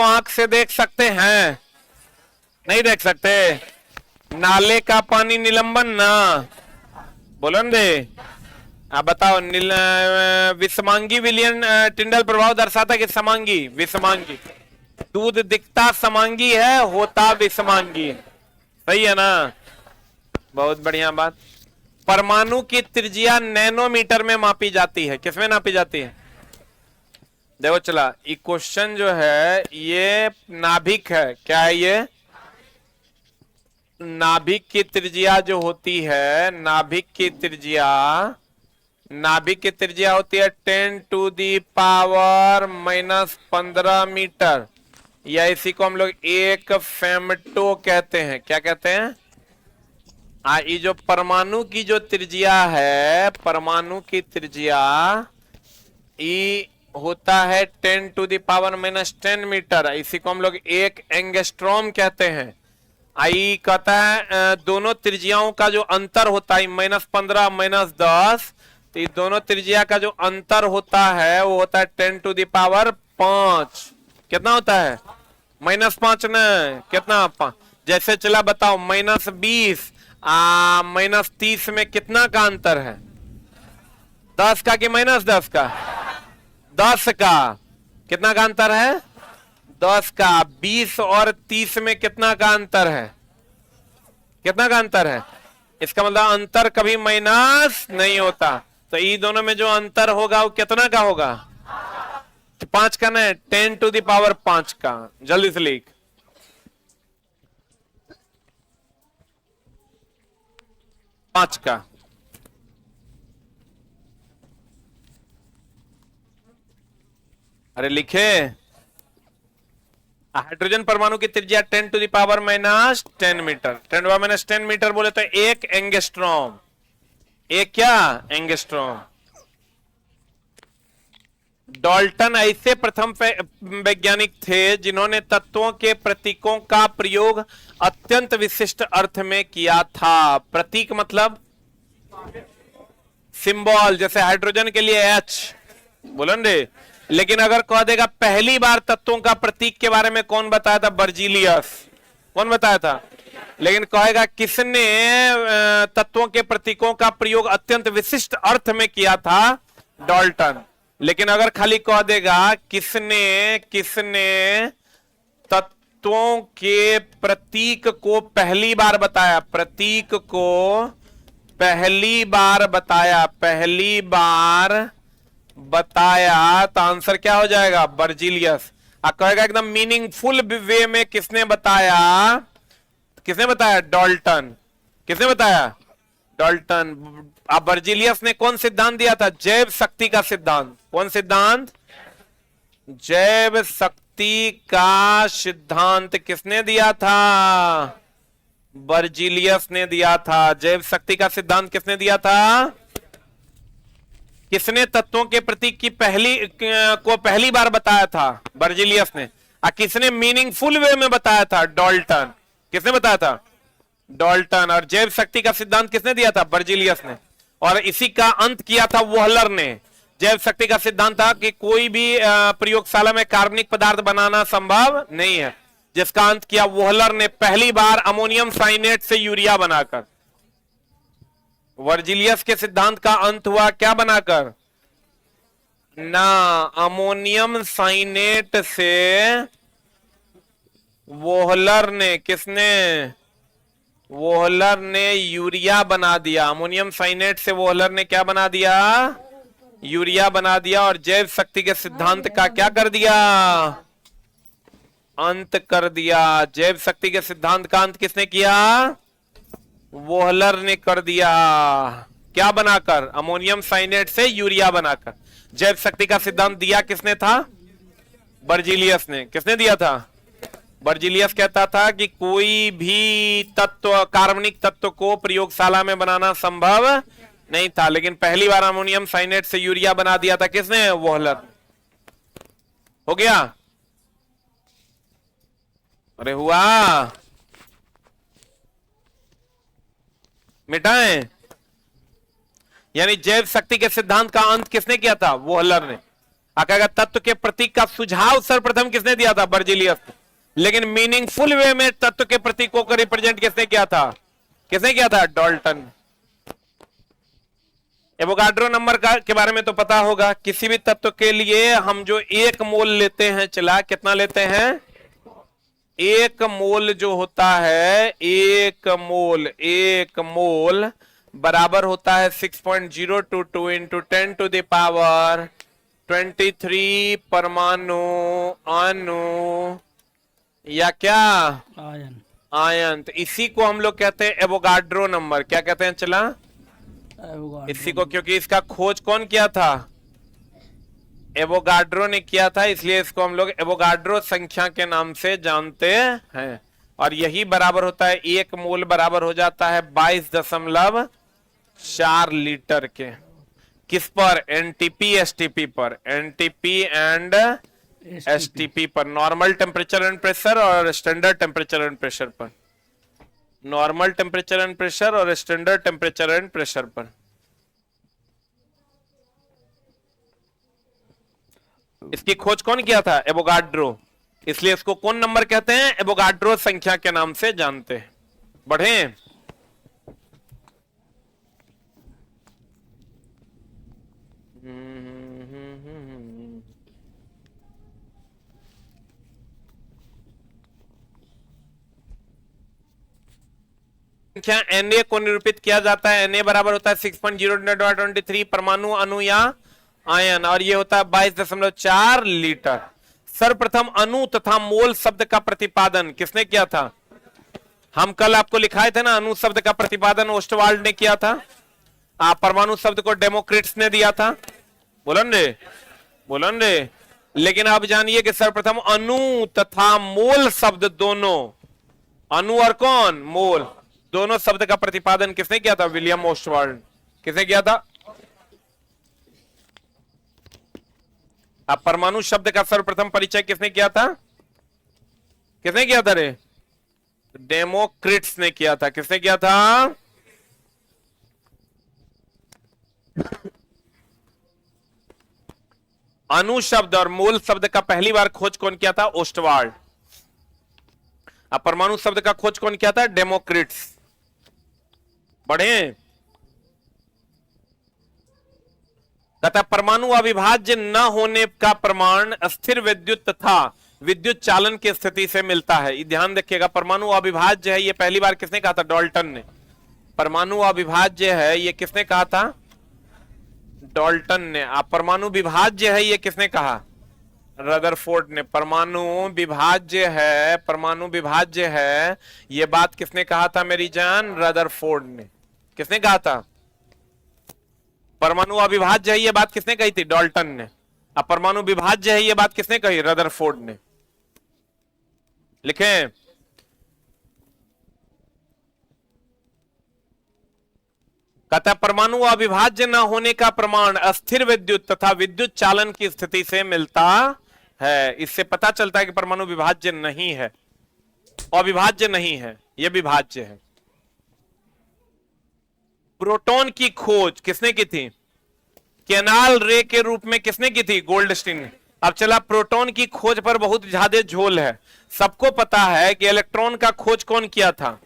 आंख से देख सकते हैं? नहीं देख सकते। नाले का पानी निलंबन ना, बोलो न दे। आप बताओ, विषमांगी विलियन टिंडल प्रभाव दर्शाता कि समांगी? विषमांगी। दूध दिखता समांगी है, होता विषमांगी। सही है ना? बहुत बढ़िया बात। परमाणु की त्रिज्या नैनोमीटर में मापी जाती है, किसमें नापी जाती है? देखो चला, ये क्वेश्चन जो है ये नाभिक है। क्या है ये? नाभिक की त्रिज्या जो होती है, नाभिक की त्रिज्या होती है 10⁻⁻15 मीटर, या इसी को हम लोग एक फेमटो कहते हैं। क्या कहते हैं? ये जो परमाणु की जो त्रिज्या है, परमाणु की त्रिज्या ये होता है 10⁻⁻10 मीटर, इसी को हम लोग एक एंगस्ट्रॉम कहते हैं। आई कहता है दोनों त्रिज्याओं का जो अंतर होता है -15 -10, तो ये दोनों त्रिज्या का जो अंतर होता है वो होता है 10⁵ कितना होता है? -5 न, कितना? 5। जैसे चला बताओ, -20 -30 में कितना का अंतर है? 10 का कि -10 का? 10 का। कितना का अंतर है? 10 का। 20 और 30 में कितना का अंतर है? कितना का अंतर है? इसका मतलब अंतर कभी माइनस नहीं होता, तो ये दोनों में जो अंतर होगा वो कितना का होगा? 5 का ना, 10⁵5 का। जल्दी से लिख। 5 का। अरे लिखे, हाइड्रोजन परमाणु की त्रिज्या 10⁻⁻10 मीटर। 10⁻10 मीटर बोले तो एक एंगस्ट्रॉम। एक क्या? एंगस्ट्रॉम। डाल्टन ऐसे प्रथम वैज्ञानिक थे जिन्होंने तत्वों के प्रतीकों का प्रयोग अत्यंत विशिष्ट अर्थ में किया था। प्रतीक मतलब सिंबल, जैसे हाइड्रोजन के लिए H, बोलो न रे। लेकिन अगर कह देगा पहली बार तत्वों का प्रतीक के बारे में कौन बताया था? बर्जीलियस। कौन बताया था? लेकिन कहेगा किसने तत्वों के प्रतीकों का प्रयोग अत्यंत विशिष्ट अर्थ में किया था? डाल्टन। लेकिन अगर खाली कह देगा किसने तत्वों के प्रतीक को पहली बार बताया, प्रतीक को पहली बार बताया, तो आंसर क्या हो जाएगा? बर्जीलियस। कहेगा एकदम मीनिंगफुल वे में किसने बताया? किसने बताया? डाल्टन। किसने बताया? डाल्टन। अब बर्जीलियस ने कौन सिद्धांत दिया था? जैव शक्ति का सिद्धांत। कौन सिद्धांत? जैव शक्ति का सिद्धांत किसने दिया था? बर्जीलियस ने दिया था। जैव शक्ति का सिद्धांत किसने दिया था? किसने तत्वों के प्रतीक की पहली बार बताया था? बर्जीलियस ने। किसने मीनिंगफुल वे में बताया था? डाल्टन। किसने बताया था? डाल्टन। और जैव शक्ति का सिद्धांत किसने दिया था? बर्जीलियस ने। और इसी का अंत किया था वोहलर ने। जैव शक्ति का सिद्धांत था कि कोई भी प्रयोगशाला में कार्बनिक पदार्थ बनाना संभव नहीं है, जिसका अंत किया वोहलर ने पहली बार अमोनियम साइनेट से यूरिया बनाकर। वर्जिलियस के सिद्धांत का अंत हुआ क्या बनाकर? ना, अमोनियम साइनेट से वोहलर ने, किसने? वोहलर ने यूरिया बना दिया। अमोनियम साइनेट से वोहलर ने क्या बना दिया? यूरिया बना दिया। और जैव शक्ति के सिद्धांत का क्या कर दिया? अंत कर दिया। जैव शक्ति के सिद्धांत का अंत किसने किया? वोहलर ने कर दिया। क्या बनाकर? अमोनियम साइनेट से यूरिया बनाकर। जैव शक्ति का सिद्धांत दिया किसने था? बर्जीलियस ने। किसने दिया था? बर्जीलियस कहता था कि कोई भी तत्व, कार्बनिक तत्व को प्रयोगशाला में बनाना संभव नहीं था, लेकिन पहली बार अमोनियम साइनेट से यूरिया बना दिया था किसने? वोहलर। हो गया? अरे हुआ? मिटाएं? यानी जैव शक्ति के सिद्धांत का अंत किसने किया था? वोहलर ने। कहेगा तत्व के प्रतीक का सुझाव सर्वप्रथम किसने दिया था? बर्जिलियस। लेकिन मीनिंगफुल वे में तत्व के प्रतीकों को रिप्रेजेंट किसने किया था? किसने किया था? डाल्टन। एवोगाड्रो नंबर का के बारे में तो पता होगा। किसी भी तत्व के लिए हम जो 1 मोल लेते हैं, चला कितना लेते हैं? 1 मोल जो होता है, 1 मोल बराबर होता है 6.022 इंटू 10 टू द पावर 23 परमाणु अणु या क्या? आयन। आयन। तो इसी को हम लोग कहते हैं एवोगाड्रो नंबर। क्या कहते हैं चला? इसी को, क्योंकि इसका खोज कौन किया था? एवोगाड्रो ने किया था, इसलिए इसको हम लोग एवोगाड्रो संख्या के नाम से जानते हैं। और यही बराबर होता है 1 मोल बराबर हो जाता है 22.4 लीटर के। किस पर? एनटीपी एसटीपी पर। एनटीपी एंड एसटीपी पर, नॉर्मल टेम्परेचर एंड प्रेशर और स्टैंडर्ड टेम्परेचर एंड प्रेशर पर। नॉर्मल टेम्परेचर एंड प्रेशर और स्टैंडर्ड टेम्परेचर एंड प्रेशर पर। इसकी खोज कौन किया था? एवोगाड्रो। इसलिए इसको कौन नंबर कहते हैं? एवोगाड्रो संख्या के नाम से जानते हैं। बढ़े। संख्या Na को निरूपित किया जाता है। Na बराबर होता है 6.023 परमाणु अणु या आयन, और ये होता है 22.4 लीटर। सर्वप्रथम अणु तथा मोल शब्द का प्रतिपादन किसने किया था? हम कल आपको लिखाए थे ना, अणु शब्द का प्रतिपादन ओस्टवाल्ड ने किया था। परमाणु शब्द को डेमोक्रिट्स ने दिया था। बोलन रे, बोलन रे। लेकिन अब जानिए कि सर्वप्रथम अणु तथा मोल शब्द दोनों, अणु और कौन? मोल, दोनों शब्द का प्रतिपादन किसने किया था? William Ostwald. किसने किया था? अब परमाणु शब्द का सर्वप्रथम परिचय किसने किया था? किसने किया था रे? डेमोक्रिट्स ने किया था। किसने किया था? अणु शब्द और मूल शब्द का पहली बार खोज कौन किया था? ओस्टवाल्ड। अब परमाणु शब्द का खोज कौन किया था? डेमोक्रिट्स। बढ़े। तथा परमाणु अविभाज्य न होने का प्रमाण स्थिर विद्युत तथा विद्युत चालन की स्थिति से मिलता है। ध्यान रखिएगा, परमाणु अविभाज्य है, ये पहली बार किसने कहा था? डाल्टन ने। परमाणु अविभाज्य है, ये किसने कहा था? डाल्टन ने। परमाणु विभाज्य है, ये किसने कहा? रदरफोर्ड ने। परमाणु विभाज्य है, परमाणु विभाज्य है, ये बात किसने कहा था मेरी जान? रदरफोर्ड ने। किसने कहा था? परमाणु अविभाज्य है, ये बात किसने कही थी? डाल्टन ने। अब परमाणु विभाज्य है, ये बात किसने कही? रदरफोर्ड ने। लिखें। कहता परमाणु अविभाज्य न होने का प्रमाण अस्थिर विद्युत तथा विद्युत चालन की स्थिति से मिलता है। इससे पता चलता है कि परमाणु विभाज्य नहीं है, अविभाज्य नहीं है, यह विभाज्य है। प्रोटॉन की खोज किसने की थी? केनाल रे के रूप में किसने की थी? गोल्डस्टीन ने। अब चला, प्रोटॉन की खोज पर बहुत ज्यादा झोल है। सबको पता है कि इलेक्ट्रॉन का खोज कौन किया था?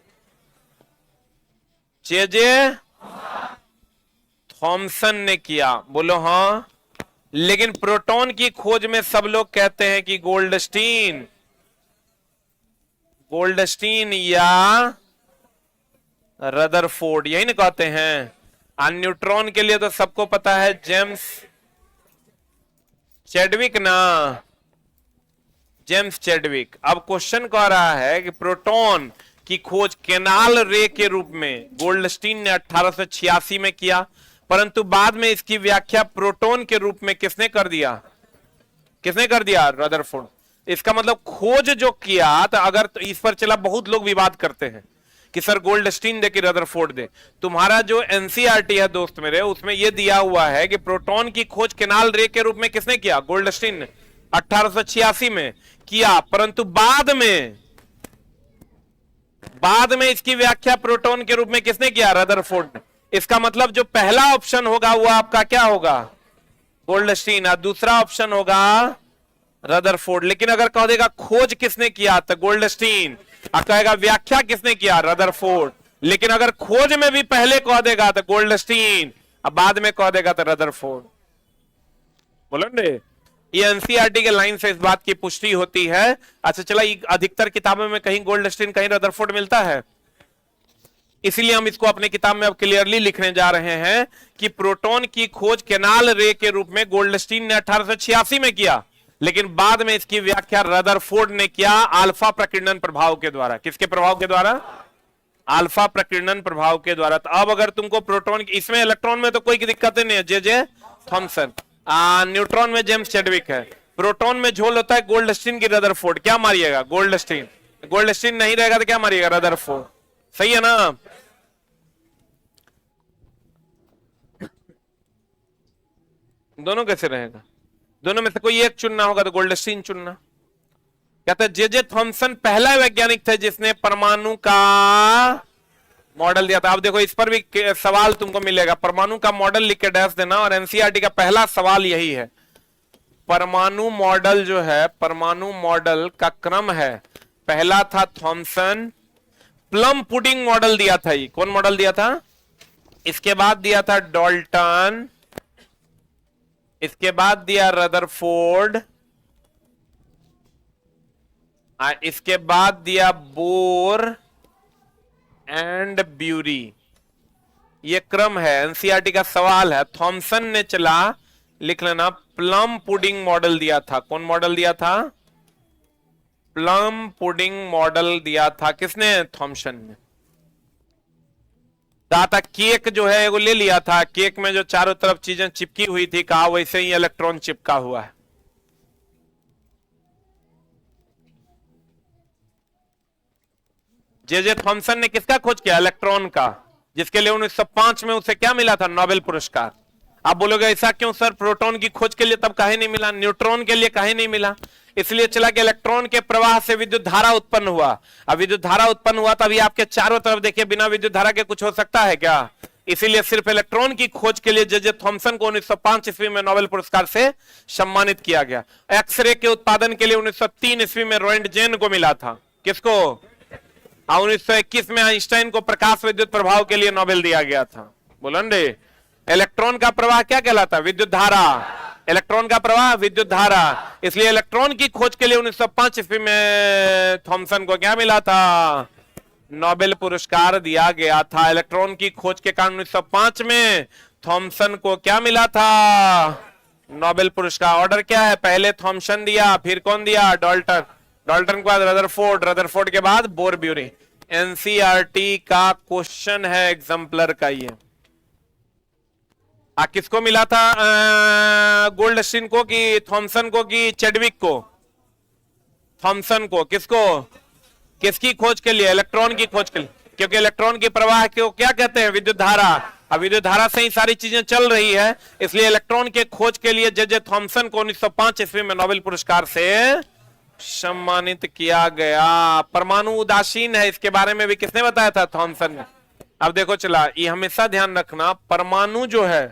जे थॉमसन ने किया। बोलो हाँ। लेकिन प्रोटॉन की खोज में सब लोग कहते हैं कि गोल्डस्टीन, गोल्डस्टीन या रदरफोर्ड, यही ना कहते हैं। न्यूट्रॉन के लिए तो सबको पता है जेम्स चैडविक ना, जेम्स चैडविक। अब क्वेश्चन कह रहा है कि प्रोटॉन की खोज केनाल रे के रूप में गोल्डस्टीन ने 1886 में किया, परंतु बाद में इसकी व्याख्या प्रोटॉन के रूप में किसने कर दिया? किसने कर दिया? रदरफोर्ड। इसका मतलब खोज जो किया, तो अगर तो इस पर चला बहुत लोग विवाद करते हैं कि सर गोल्डस्टीन दे कि रदरफोर्ड दे। तुम्हारा जो एनसीईआरटी है दोस्त मेरे, उसमें यह दिया हुआ है कि प्रोटॉन की खोज केनाल रे के रूप में किसने किया? गोल्डस्टीन ने 1886 में किया, परंतु बाद में इसकी व्याख्या प्रोटॉन के रूप में किसने किया? रदरफोर्ड ने। इसका मतलब जो पहला ऑप्शन होगा वो आपका क्या होगा? गोल्डस्टीन। और दूसरा ऑप्शन होगा रदरफोर्ड। लेकिन अगर कह देगा खोज किसने किया तो गोल्डस्टीन, और कहेगा व्याख्या किसने किया रदरफोर्ड। लेकिन अगर खोज में भी पहले कह देगा तो गोल्डस्टीन, और बाद में कह देगा तो रदरफोर्ड। बोलेंगे ये एनसीईआरटी के लाइन से इस बात की पुष्टि होती है। अच्छा चला, अधिकतर किताबों में कहीं गोल्डस्टीन कहीं रदरफोर्ड मिलता है, इसीलिए हम इसको अपने किताब में अब क्लियरली लिखने जा रहे हैं कि प्रोटॉन की खोज केनाल रे के रूप में गोल्डस्टीन ने 1886 में किया, लेकिन बाद में इसकी व्याख्या रदरफोर्ड ने किया अल्फा प्रकीर्णन प्रभाव के द्वारा। किसके प्रभाव के द्वारा? अल्फा प्रकीर्णन प्रभाव के द्वारा। तो अब अगर तुमको प्रोटॉन, इसमें इलेक्ट्रॉन में तो कोई दिक्कत नहीं है, जे थॉमसन, न्यूट्रॉन में जेम्स चैडविक है, प्रोटॉन में झोल होता है गोल्डस्टीन की रदरफोर्ड। क्या मारिएगा? गोल्डस्टीन। गोल्डस्टीन नहीं रहेगा तो क्या मारिएगा? रदरफोर्ड। सही है ना? दोनों कैसे रहेगा? दोनों में से कोई एक चुनना होगा तो गोल्डस्टीन चुनना। कहते जे थॉमसन पहला वैज्ञानिक थे जिसने परमाणु का मॉडल दिया था। अब देखो इस पर भी सवाल तुमको मिलेगा, परमाणु का मॉडल लिख के डैश देना, और एनसीईआरटी का पहला सवाल यही है। परमाणु मॉडल जो है, परमाणु मॉडल का क्रम है, पहला था थॉमसन, प्लम पुडिंग मॉडल दिया था। ये कौन मॉडल दिया था? इसके बाद दिया था डाल्टन, इसके बाद दिया रदरफोर्ड, इसके बाद दिया बोर एंड ब्यूरी। ये क्रम है, एनसीईआरटी का सवाल है। थॉमसन ने चला, लिख लेना, प्लम पुडिंग मॉडल दिया था। कौन मॉडल दिया था? प्लम पुडिंग मॉडल दिया था। किसने? थॉमसन ने। था केक जो है वो ले लिया था, केक में जो चारों तरफ चीजें चिपकी हुई थी, कहा वैसे ही इलेक्ट्रॉन चिपका हुआ है। जे थॉमसन ने किसका खोज किया? इलेक्ट्रॉन का, जिसके लिए 1905 में उसे क्या मिला था? नोबेल पुरस्कार। आप बोलोगे ऐसा क्यों सर, प्रोटॉन की खोज के लिए तब काहे नहीं मिला, न्यूट्रॉन के लिए काहे नहीं मिला? इसलिए चला कि इलेक्ट्रॉन के प्रवाह से विद्युत धारा उत्पन्न हुआ। अब विद्युत धारा उत्पन्न हुआ तभी आपके चारों तरफ देखिए, बिना विद्युत धारा के कुछ हो सकता है क्या? इसीलिए सिर्फ इलेक्ट्रॉन की खोज के लिए जे थॉमसन को 1905 ईस्वी में नोबेल पुरस्कार से सम्मानित किया गया। एक्सरे के उत्पादन के लिए 1903 ईस्वी में रोएंटजेन को मिला था। किसको? 1921 में आइंस्टाइन को प्रकाश विद्युत प्रभाव के लिए नोबेल दिया गया था। बोलेंगे इलेक्ट्रॉन का प्रवाह क्या कहलाता है? विद्युत धारा। इलेक्ट्रॉन का प्रवाह विद्युत धारा। इसलिए इलेक्ट्रॉन की खोज के लिए 1905 ईस्वी में थॉमसन को क्या मिला था? नोबेल पुरस्कार दिया गया था। इलेक्ट्रॉन की खोज के कारण 1905 में थॉमसन को क्या मिला था? नोबेल पुरस्कार। ऑर्डर क्या है? पहले थॉमसन दिया, फिर कौन दिया? डाल्टन, डाल्टन के बाद रदरफोर्ड, रदरफोर्ड के बाद बोर ब्यूरी। एनसीईआरटी का क्वेश्चन है एग्जाम्पलर का ये। किसको मिला था? गोल्डस्टीन को कि थॉमसन को कि चैडविक को? थॉमसन को। किसको? किसकी खोज के लिए? इलेक्ट्रॉन की खोज के लिए, क्योंकि इलेक्ट्रॉन की प्रवाह को क्या कहते हैं? विद्युत धारा। अब विद्युत धारा से ही सारी चीजें चल रही है, इसलिए इलेक्ट्रॉन के खोज के लिए जे थॉमसन को 1905 ईस्वी में नोबेल पुरस्कार से सम्मानित किया गया। परमाणु उदासीन है, इसके बारे में भी किसने बताया था? थॉमसन ने। अब देखो चला, ये हमेशा ध्यान रखना, परमाणु जो है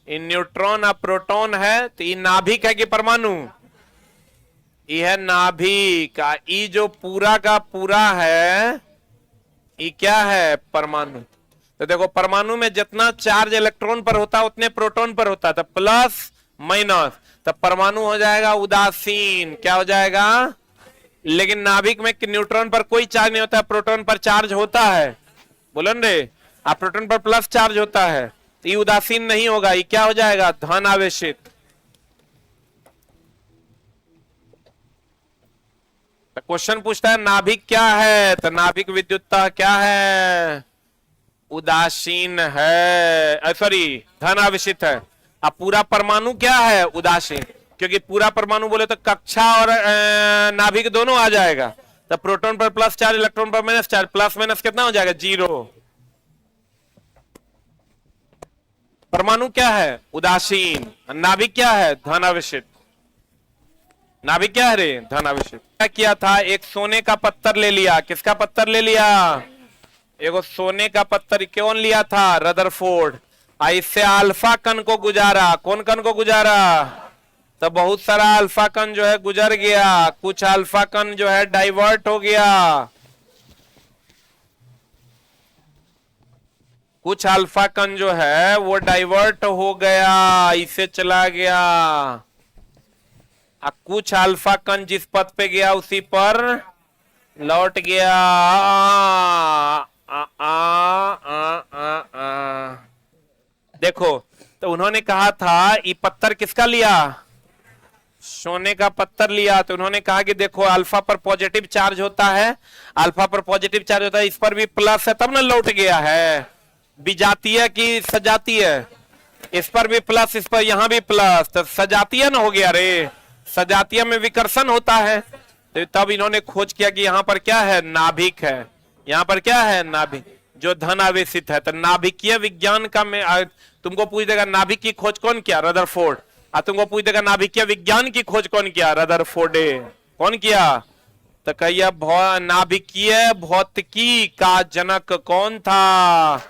ये न्यूट्रॉन और प्रोटॉन है, तो ये नाभिक है कि परमाणु? ये है नाभिक। ये जो पूरा का पूरा है ये क्या है? परमाणु। तो देखो परमाणु में जितना चार्ज इलेक्ट्रॉन पर होता है उतने प्रोटॉन पर होता है, तो प्लस माइनस, तब परमाणु हो जाएगा उदासीन। क्या हो जाएगा? लेकिन नाभिक में न्यूट्रॉन पर कोई चार्ज नहीं होता है, प्रोटॉन पर चार्ज होता है। बोलन रे, आप प्रोटॉन पर प्लस चार्ज होता है, तो ये उदासीन नहीं होगा, ये क्या हो जाएगा? धन आवेशित। तो क्वेश्चन पूछता है नाभिक क्या है, तो नाभिक विद्युतता क्या है? उदासीन है, सॉरी धन आवेशित है। अब पूरा परमाणु क्या है? उदासीन, क्योंकि पूरा परमाणु बोले तो कक्षा और नाभिक दोनों आ जाएगा। तो प्रोटॉन पर प्लस चार्ज, इलेक्ट्रॉन पर माइनस चार्ज, प्लस माइनस कितना हो जाएगा? 0। परमाणु क्या है? उदासीन। नाभिक क्या है? धन आवेशित। नाभिक क्या है रे? धन आवेशित। क्या किया था? एक सोने का पत्थर ले लिया। किसका पत्थर ले लिया? एगो सोने का पत्थर कौन लिया था? रदरफोर्ड। इससे अल्फा कण को गुजारा, कौन कण को गुजारा? तो बहुत सारा अल्फा कण जो है गुजर गया, कुछ अल्फा कण जो है डाइवर्ट हो गया, कुछ अल्फा कण जो है वो डाइवर्ट हो गया, इसे चला गया। कुछ अल्फा कण जिस पथ पे गया उसी पर लौट गया। देखो, तो उन्होंने कहा था ये पत्थर किसका लिया? सोने का पत्थर लिया। तो उन्होंने कहा कि देखो अल्फा पर पॉजिटिव चार्ज होता है, अल्फा पर पॉजिटिव चार्ज होता है, इस पर भी प्लस है तब ना लौट गया है। विजातीय की सजातीय? इस पर भी प्लस, इस पर यहां भी प्लस, तो सजातीय ना हो गया रे। सजातीय में विकर्षण होता है। तो तब इन्होंने खोज किया कि यहां पर क्या है? नाभिक है। यहां पर क्या है? नाभिक, जो धन आवेशित है। तो नाभिकीय विज्ञान का में तुमको पूछ देगा नाभिक की खोज कौन किया? रदरफोर्ड। तुमको पूछ देगा नाभिकीय विज्ञान की खोज कौन किया? रदरफोर्ड। कौन किया? तो कहिए नाभिकीय भौतिकी का जनक कौन था?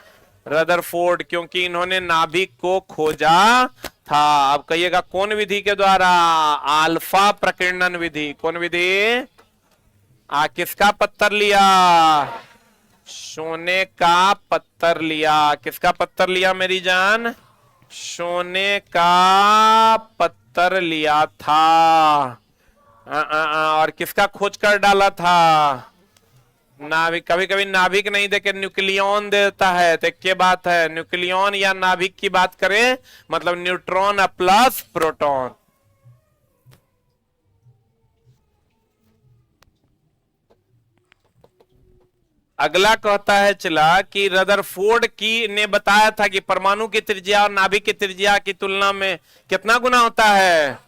रदरफोर्ड, क्योंकि इन्होंने नाभिक को खोजा था। अब कहिएगा कौन विधि के द्वारा? अल्फा प्रकीर्णन विधि। कौन विधि? किसका पत्थर लिया? सोने का पत्थर लिया। किसका पत्थर लिया मेरी जान? सोने का पत्थर लिया था। और किसका खोज कर डाला था? नाभिक। कभी कभी नाभिक नहीं देके न्यूक्लियन देता है, तो क्या बात है? न्यूक्लियन या नाभिक की बात करें मतलब न्यूट्रॉन प्लस प्रोटॉन। अगला कहता है चला कि रदरफोर्ड की ने बताया था कि परमाणु की त्रिज्या और नाभिक की त्रिज्या की तुलना में कितना गुना होता है?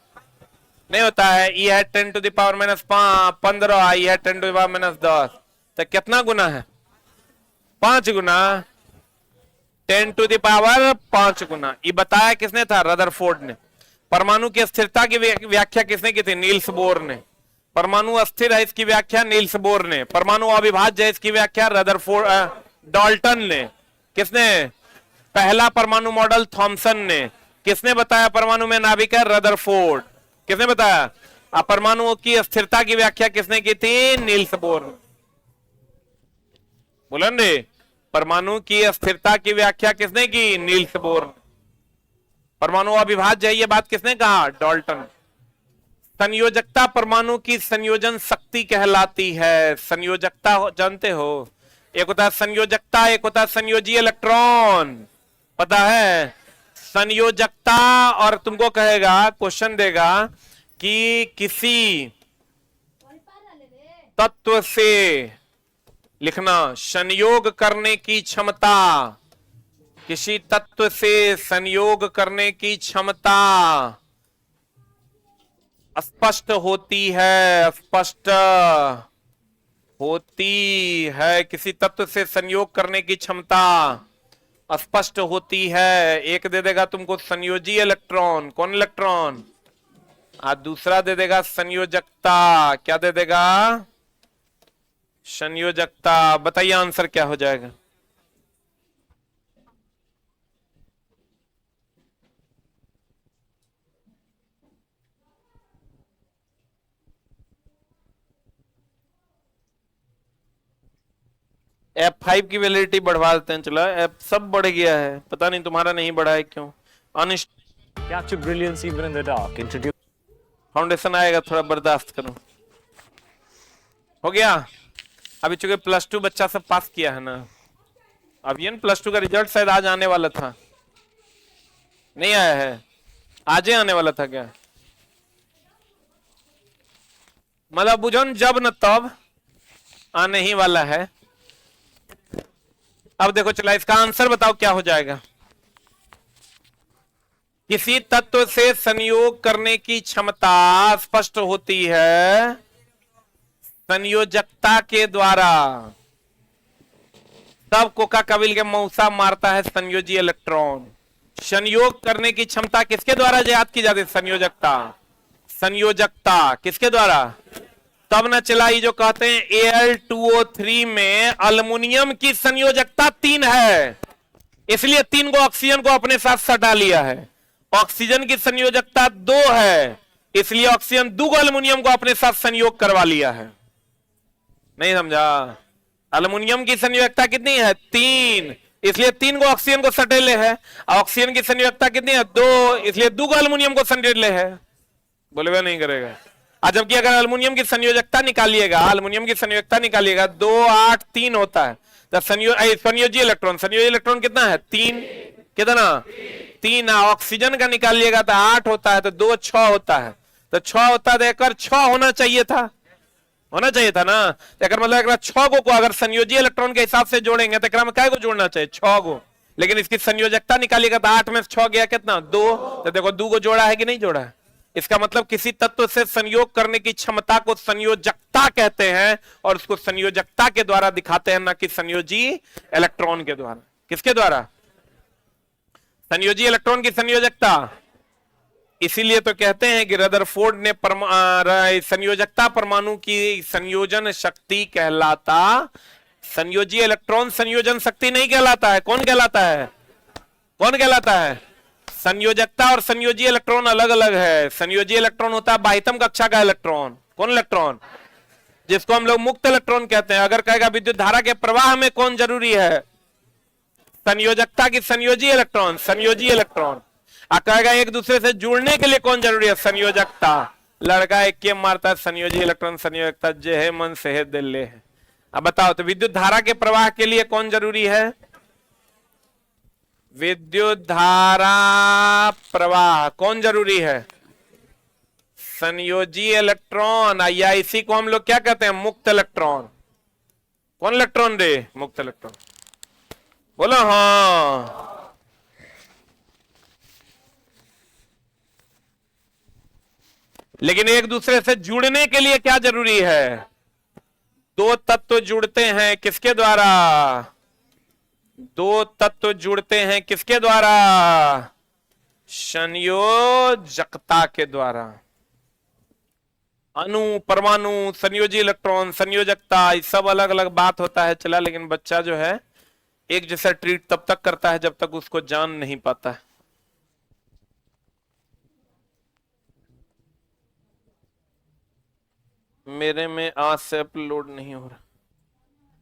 नहीं होता है। ई है 10 टू द पावर -15, ई है 10 टू द पावर -10, तो कितना गुना है? 5 गुना। 10 टू द पावर 5 गुना। ये बताया किसने था? रदरफोर्ड ने। परमाणु की स्थिरता की व्याख्या किसने की थी? नील्स बोर ने। परमाणु अस्थिर है इसकी व्याख्या नील्स बोर ने। परमाणु अविभाज्य है इसकी व्याख्या रदरफोर्ड डाल्टन ने। किसने? पहला परमाणु मॉडल थॉमसन ने। किसने बताया परमाणु में नाभिक है? रदरफोर्ड। किसने बताया? परमाणुओं की स्थिरता की व्याख्या किसने की थी? Niels Bohr. बोलन रे, परमाणु की स्थिरता की व्याख्या किसने की? Niels Bohr. परमाणु अविभाज्य है ये बात किसने कहा? डाल्टन। संयोजकता परमाणु की संयोजन शक्ति कहलाती है। संयोजकता जानते हो? एक होता है संयोजकता, एक होता है संयोजी इलेक्ट्रॉन। पता है? संयोजकता, और तुमको कहेगा, क्वेश्चन देगा कि किसी तत्व से लिखना संयोग करने की क्षमता, किसी तत्व से संयोग करने की क्षमता स्पष्ट होती है। स्पष्ट होती है। किसी तत्व से संयोग करने की क्षमता स्पष्ट होती है। एक दे देगा तुमको संयोजी इलेक्ट्रॉन। कौन इलेक्ट्रॉन? दूसरा दे देगा संयोजकता। क्या दे देगा? संयोजकता। बताइए आंसर क्या हो जाएगा? F5 की वैलिडिटी बढ़वा देते हैं। चला F सब बढ़ गया है, पता नहीं तुम्हारा नहीं बढ़ा है क्यों? Capture brilliance even in the dark. Introduce. Foundation आएगा, थोड़ा बर्दाश्त करो। हो गया। अभी चूंकि +2 बच्चा सब पास किया है ना, अब ये +2 का रिजल्ट शायद आज आने वाला था, नहीं आया है? आज ही आने वाला था क्या? मतलब बुझन जब न तब आने ही वाला है। अब देखो चला, इसका आंसर बताओ क्या हो जाएगा? किसी तत्व से संयोग करने की क्षमता स्पष्ट होती है संयोजकता के द्वारा। तब कोका कविल के मौसा मारता है संयोजी इलेक्ट्रॉन। संयोग करने की क्षमता किसके द्वारा ज्ञात की जाती है? संयोजकता। संयोजकता किसके द्वारा? तब न चलाई जो कहते हैं Al2O3 में अल्युमिनियम की संयोजकता 3 है। इसलिए 3 को ऑक्सीजन को अपने साथ सटा लिया है। ऑक्सीजन की संयोजकता 2 है, इसलिए ऑक्सीजन 2 को एल्युमिनियम को अपने साथ संयोग करवा लिया है। नहीं समझा? एल्युमिनियम की संयोजकता कितनी है? 3, इसलिए 3 को ऑक्सीजन को सटेले है। ऑक्सीजन की संयोजकता कितनी है? 2, इसलिए 2 को एल्युमिनियम को सटेले है। बोलेगा नहीं करेगा? जबकि अगर एल्युमिनियम की संयोजकता निकालिएगा, एल्युमिनियम की संयोजकता निकालिएगा 2, 8, 3 होता है। तो संयोजी इलेक्ट्रॉन कितना है? 3। कितना? 3। ऑक्सीजन का निकालिएगा तो 8 होता है, तो 2, 6 होता है। तो 6 होता है, तो एक 6 होना चाहिए था ना। तो मतलब 6 को अगर संयोजी इलेक्ट्रॉन के हिसाब से जोड़ेंगे तो एकरा में क्या को जोड़ना चाहिए? 6 को। लेकिन इसकी संयोजकता निकालिएगा तो 8 में 6 गया कितना? 2। तो देखो 2 को जोड़ा है कि नहीं जोड़ा है? इसका मतलब किसी तत्व से संयोग करने की क्षमता को संयोजकता कहते हैं, और उसको संयोजकता के द्वारा दिखाते हैं, ना कि संयोजी इलेक्ट्रॉन के द्वारा। किसके द्वारा? संयोजी इलेक्ट्रॉन की संयोजकता। इसीलिए तो कहते हैं कि रदरफोर्ड ने संयोजकता परमाणु की संयोजन शक्ति कहलाता, संयोजी इलेक्ट्रॉन संयोजन शक्ति नहीं कहलाता है। कौन कहलाता है? कौन कहलाता है? संयोजकता और संयोजी इलेक्ट्रॉन अलग अलग है। संयोजी इलेक्ट्रॉन होता है बाह्यतम कक्षा का इलेक्ट्रॉन। कौन इलेक्ट्रॉन? जिसको हम लोग मुक्त इलेक्ट्रॉन कहते हैं। अगर कहेगा विद्युत धारा के प्रवाह में कौन जरूरी है? संयोजकता की संयोजी इलेक्ट्रॉन, संयोजी इलेक्ट्रॉन। कहेगा एक दूसरे से जुड़ने के लिए कौन जरूरी है? संयोजकता। लड़का एक के मारता है संयोजी इलेक्ट्रॉन संयोजकता, जे है मन से है दिल ले है। अब बताओ तो विद्युत धारा के प्रवाह के लिए कौन जरूरी है? विद्युत धारा प्रवाह कौन जरूरी है? संयोजी इलेक्ट्रॉन, या इसी को हम लोग क्या कहते हैं? मुक्त इलेक्ट्रॉन। कौन इलेक्ट्रॉन रे? मुक्त इलेक्ट्रॉन। बोलो हाँ। लेकिन एक दूसरे से जुड़ने के लिए क्या जरूरी है? 2 तत्व जुड़ते हैं किसके द्वारा? 2 तत्व जुड़ते हैं किसके द्वारा? संयोजकता के द्वारा। अणु, परमाणु, संयोजी इलेक्ट्रॉन, संयोजकता, ये सब अलग अलग बात होता है। चला, लेकिन बच्चा जो है एक जैसा ट्रीट तब तक करता है जब तक उसको जान नहीं पाता है। मेरे में आज से अपलोड नहीं हो रहा।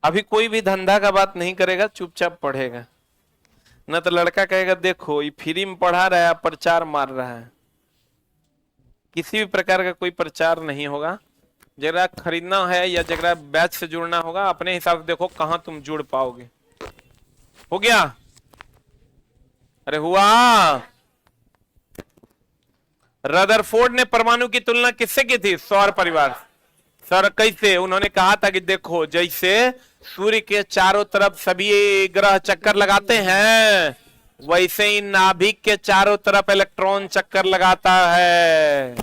अभी कोई भी धंधा का बात नहीं करेगा, चुपचाप पढ़ेगा। न तो लड़का कहेगा देखो ये फ्री में पढ़ा रहा है, प्रचार मार रहा है। किसी भी प्रकार का कोई प्रचार नहीं होगा। जरा खरीदना है या जरा बैच से जुड़ना होगा, अपने हिसाब से देखो कहां तुम जुड़ पाओगे। हो गया? अरे हुआ। रदरफोर्ड ने परमाणु की तुलना किससे की थी? सौर परिवार। सर कैसे? उन्होंने कहा था कि देखो जैसे सूर्य के चारों तरफ सभी ग्रह चक्कर लगाते हैं, वैसे ही नाभिक के चारों तरफ इलेक्ट्रॉन चक्कर लगाता है।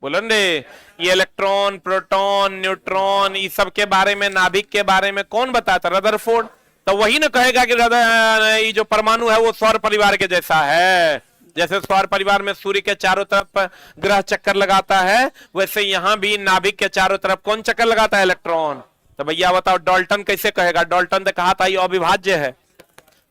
बोलो रे, ये इलेक्ट्रॉन, प्रोटॉन, न्यूट्रॉन, इस सब के बारे में, नाभिक के बारे में कौन बताता? रदरफोर्ड। तो वही ना कहेगा कि ये जो परमाणु है वो सौर परिवार के जैसा है। जैसे सौर परिवार में सूर्य के चारों तरफ ग्रह चक्कर लगाता है, वैसे यहां भी नाभिक के चारों तरफ कौन चक्कर लगाता है? इलेक्ट्रॉन। तो भैया बताओ डाल्टन कैसे कहेगा? डाल्टन ने कहा था ये अविभाज्य है,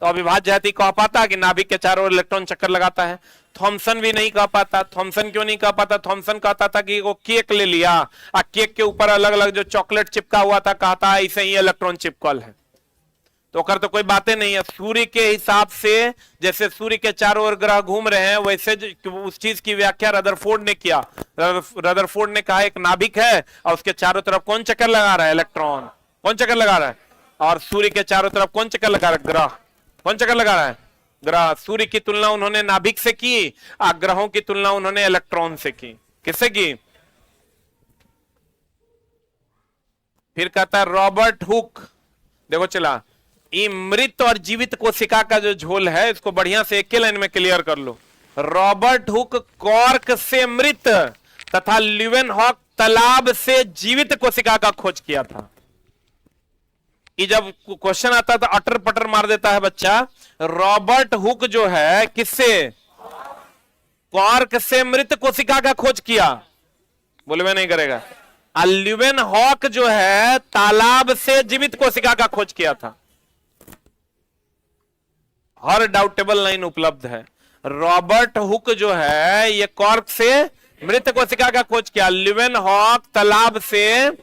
तो अविभाज्य है तो कह पाता कि नाभिक के चारों इलेक्ट्रॉन चक्कर लगाता है? थॉमसन भी नहीं कह पाता। थॉमसन क्यों नहीं कह पाता? थॉमसन कहता था कि वो केक ले लिया और केक के ऊपर अलग अलग जो चॉकलेट चिपका हुआ था, कहता है इसे ही इलेक्ट्रॉन चिपकल है। तो कर तो कोई बातें नहीं है। सूर्य के हिसाब से जैसे सूर्य के चारों ओर ग्रह घूम रहे हैं, वैसे उस चीज की व्याख्या रदरफोर्ड ने किया। रदरफोर्ड ने कहा एक नाभिक है और उसके चारों तरफ कौन चक्कर लगा रहा है? इलेक्ट्रॉन। कौन चक्कर लगा रहा है? और सूर्य के चारों तरफ कौन चक्कर लगा रहा है? ग्रह। कौन चक्कर लगा रहा है? ग्रह। सूर्य की तुलना उन्होंने नाभिक से की और ग्रहों की तुलना उन्होंने इलेक्ट्रॉन से की। किससे की? फिर कहता है रॉबर्ट हुक। देखो चला, ये मृत और जीवित कोशिका का जो झोल है, इसको बढ़िया से एक लाइन में क्लियर कर लो। रॉबर्ट हुक कॉर्क से मृत तथा ल्यूवेनहॉक तालाब से जीवित कोशिका का खोज किया था। ये जब क्वेश्चन आता है तो अटर पटर मार देता है बच्चा। रॉबर्ट हुक जो है किससे? कॉर्क से मृत कोशिका का खोज किया। बोले मैं नहीं करेगा। ल्यूवेनहॉक जो है तालाब से जीवित कोशिका का खोज किया था। हर डाउटेबल लाइन उपलब्ध है। रॉबर्ट हुक जो है ये कॉर्क से मृत कोशिका का खोज किया, लिवेनहॉक तालाब से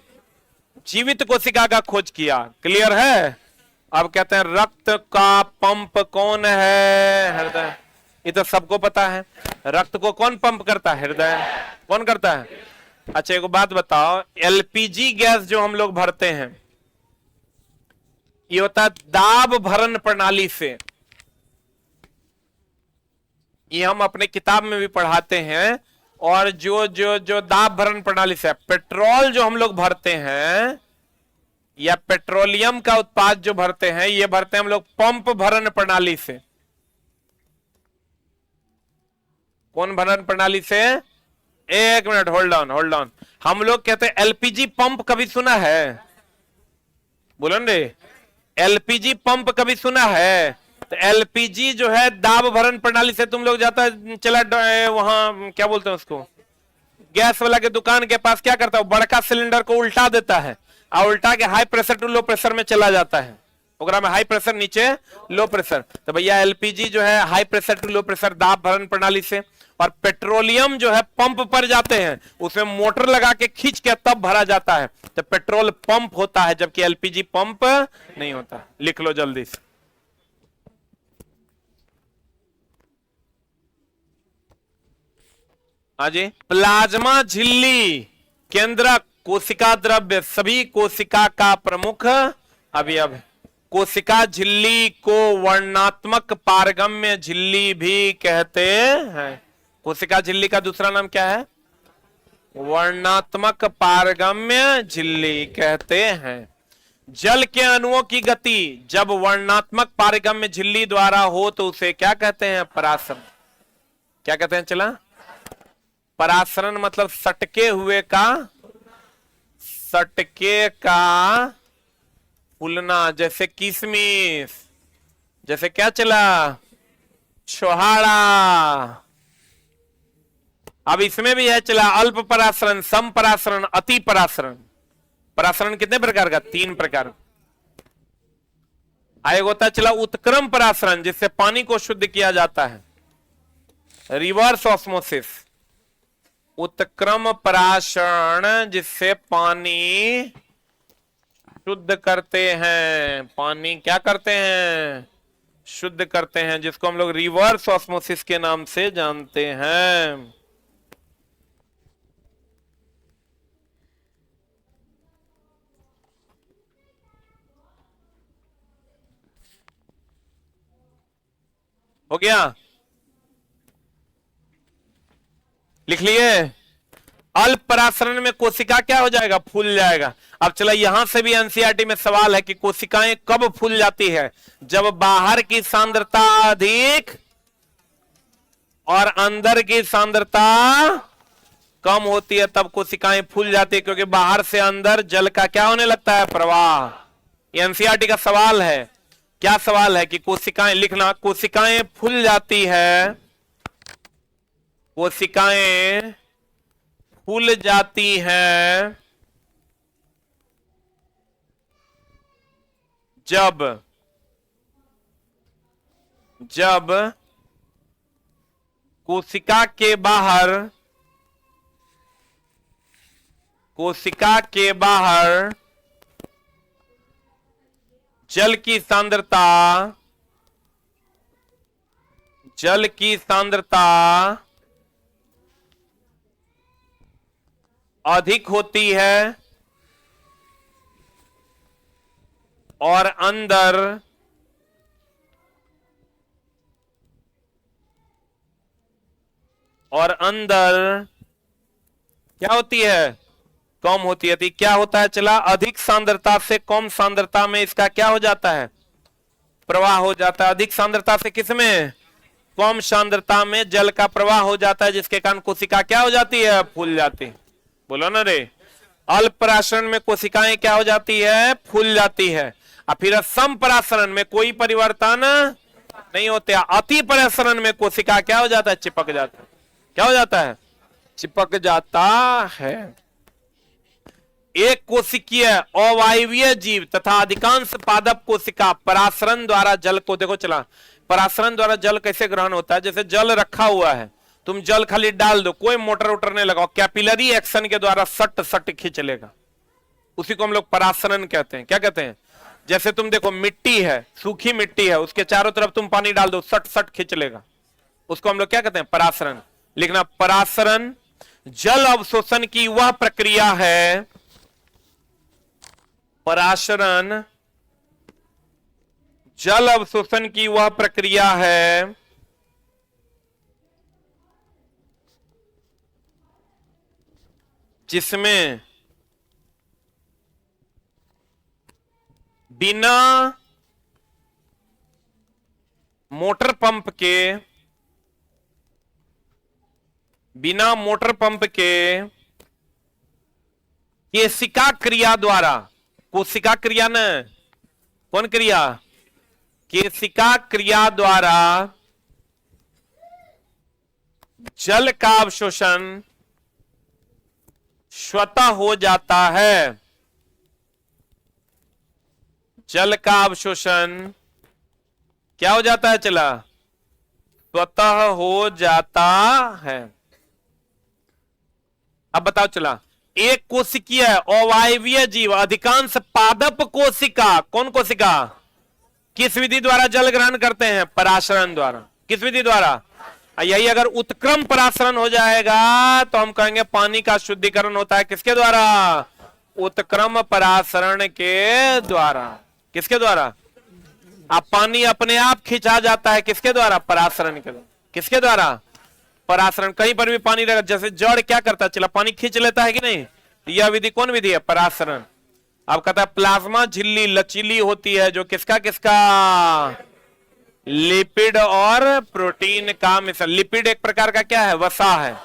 जीवित कोशिका का खोज किया। क्लियर है? अब कहते हैं रक्त का पंप कौन है? हृदय। ये तो सबको पता है, रक्त को कौन पंप करता है? हृदय। कौन करता है? अच्छा एक बात बताओ, एलपीजी गैस जो हम लोग भरते हैं ये होता है दाब भरण प्रणाली से। ये हम अपने किताब में भी पढ़ाते हैं। और जो दाब भरण प्रणाली से पेट्रोल जो हम लोग भरते हैं या पेट्रोलियम का उत्पाद जो भरते हैं, ये भरते हैं हम लोग पंप भरण प्रणाली से। कौन भरण प्रणाली से? एक मिनट, होल्ड ऑन। हम लोग कहते हैं एलपीजी पंप, कभी सुना है? बोलो रे, एलपीजी पंप कभी सुना है? तो एलपीजी जो है दाब भरण प्रणाली से तुम लोग जाता है, चला वहां क्या बोलते हैं उसको, गैस वाला के दुकान के पास, क्या करता है बड़का सिलेंडर को उल्टा देता है और उल्टा के high pressure to low pressure में चला जाता है। ओकरा में हाई प्रेशर, नीचे लो प्रेशर। तो भैया एलपीजी जो है high pressure to low pressure दाब भरण प्रणाली से, और पेट्रोलियम जो है पंप पर जाते हैं, उसमें मोटर लगा के खींच के तब भरा जाता है। तो पेट्रोल पंप होता है जबकि एलपीजी पंप नहीं होता। लिख लो जल्दी से। हाँ जी, प्लाज्मा झिल्ली केंद्रक कोशिका द्रव्य सभी कोशिका का प्रमुख अवयव। कोशिका झिल्ली को वर्णात्मक पारगम्य झिल्ली भी कहते हैं। कोशिका झिल्ली का दूसरा नाम क्या है? वर्णात्मक पारगम्य झिल्ली कहते हैं। जल के अणुओं की गति जब वर्णात्मक पारगम्य झिल्ली द्वारा हो तो उसे क्या कहते हैं? परासरण। क्या कहते हैं? चला, परासरण मतलब सटके हुए का, सटके का फूलना, जैसे किशमिश, जैसे क्या चला, छोहाड़ा। अब इसमें भी है चला अल्प परासरण, सम परासरण, अति परासरण। परासरण कितने प्रकार का? 3 प्रकार। एक होता चला उत्क्रम परासरण जिससे पानी को शुद्ध किया जाता है, रिवर्स ऑस्मोसिस। उत्क्रम परासरण जिससे पानी शुद्ध करते हैं, पानी क्या करते हैं? शुद्ध करते हैं, जिसको हम लोग रिवर्स ऑस्मोसिस के नाम से जानते हैं। हो गया? लिख लिए? अल्प परासरण में कोशिका क्या हो जाएगा? फूल जाएगा। अब चला, यहां से भी एनसीईआरटी में सवाल है कि कोशिकाएं कब फूल जाती है? जब बाहर की सांद्रता अधिक और अंदर की सांद्रता कम होती है, तब कोशिकाएं फूल जाती है, क्योंकि बाहर से अंदर जल का क्या होने लगता है? प्रवाह। एनसीईआरटी का सवाल है। क्या सवाल है? कि कोशिकाएं, लिखना, कोशिकाएं फूल जाती है, कोशिकाएं फूल जाती हैं जब कोशिका के बाहर जल की सांद्रता अधिक होती है और अंदर क्या होती है? कम होती है। क्या होता है? चला, अधिक सांद्रता से कम सांद्रता में इसका क्या हो जाता है? प्रवाह हो जाता है। अधिक सांद्रता से किसमें? कम सांद्रता में जल का प्रवाह हो जाता है, जिसके कारण कोशिका क्या हो जाती है? फूल जाती है। बोलो ना रे। अल्प परासरण में कोशिकाएं क्या हो जाती है? फूल जाती है। और फिर सम परासरण में कोई परिवर्तन नहीं होते। अति परासरण में कोशिका क्या हो जाता है? चिपक जाता है। क्या हो जाता है? चिपक जाता है। एक कोशिकीय अवायवीय जीव तथा अधिकांश पादप कोशिका परासरण द्वारा जल को, देखो चला, परासरण द्वारा जल कैसे ग्रहण होता है? जैसे जल रखा हुआ है, तुम जल खाली डाल दो, कोई मोटर वोटर नहीं लगाओ, कैपिलरी एक्शन के द्वारा सट सट खींच लेगा, उसी को हम लोग परासरण कहते हैं। क्या कहते हैं? जैसे तुम देखो मिट्टी है, सूखी मिट्टी है, उसके चारों तरफ तुम पानी डाल दो, सट सट खींच लेगा, उसको हम लोग क्या कहते हैं? परासरण। लिखना, परासरण जल अवशोषण की वह प्रक्रिया है, परासरण जल अवशोषण की वह प्रक्रिया है जिसमें बिना मोटर पंप के केशिका क्रिया द्वारा, कोशिका क्रिया न, कौन क्रिया? केशिका क्रिया द्वारा जल का अवशोषण स्वतः हो जाता है। जल का अवशोषण क्या हो जाता है? चला, स्वतः हो जाता है। अब बताओ चला, एक कोशिकीय अवायवीय जीव, अधिकांश पादप कोशिका, कौन कोशिका? किस विधि द्वारा जल ग्रहण करते हैं? परासरण द्वारा। किस विधि द्वारा? यही अगर उत्क्रम परासरण हो जाएगा तो हम कहेंगे पानी का शुद्धिकरण होता है किसके द्वारा? उत्क्रम परासरण के द्वारा। किसके द्वारा? अब पानी अपने आप खिंचा जाता है किसके द्वारा? परासरण के द्वारा। किसके द्वारा? परासरण। कहीं पर भी पानी रहेगा, जैसे जड़ क्या करता है? चला, पानी खींच लेता है कि नहीं? यह विधि कौन विधि है? परासरण। अब कहता है प्लाज्मा झिल्ली लचीली होती है, जो किसका किसका? लिपिड और प्रोटीन का मिश्रण। लिपिड एक प्रकार का क्या है? वसा है।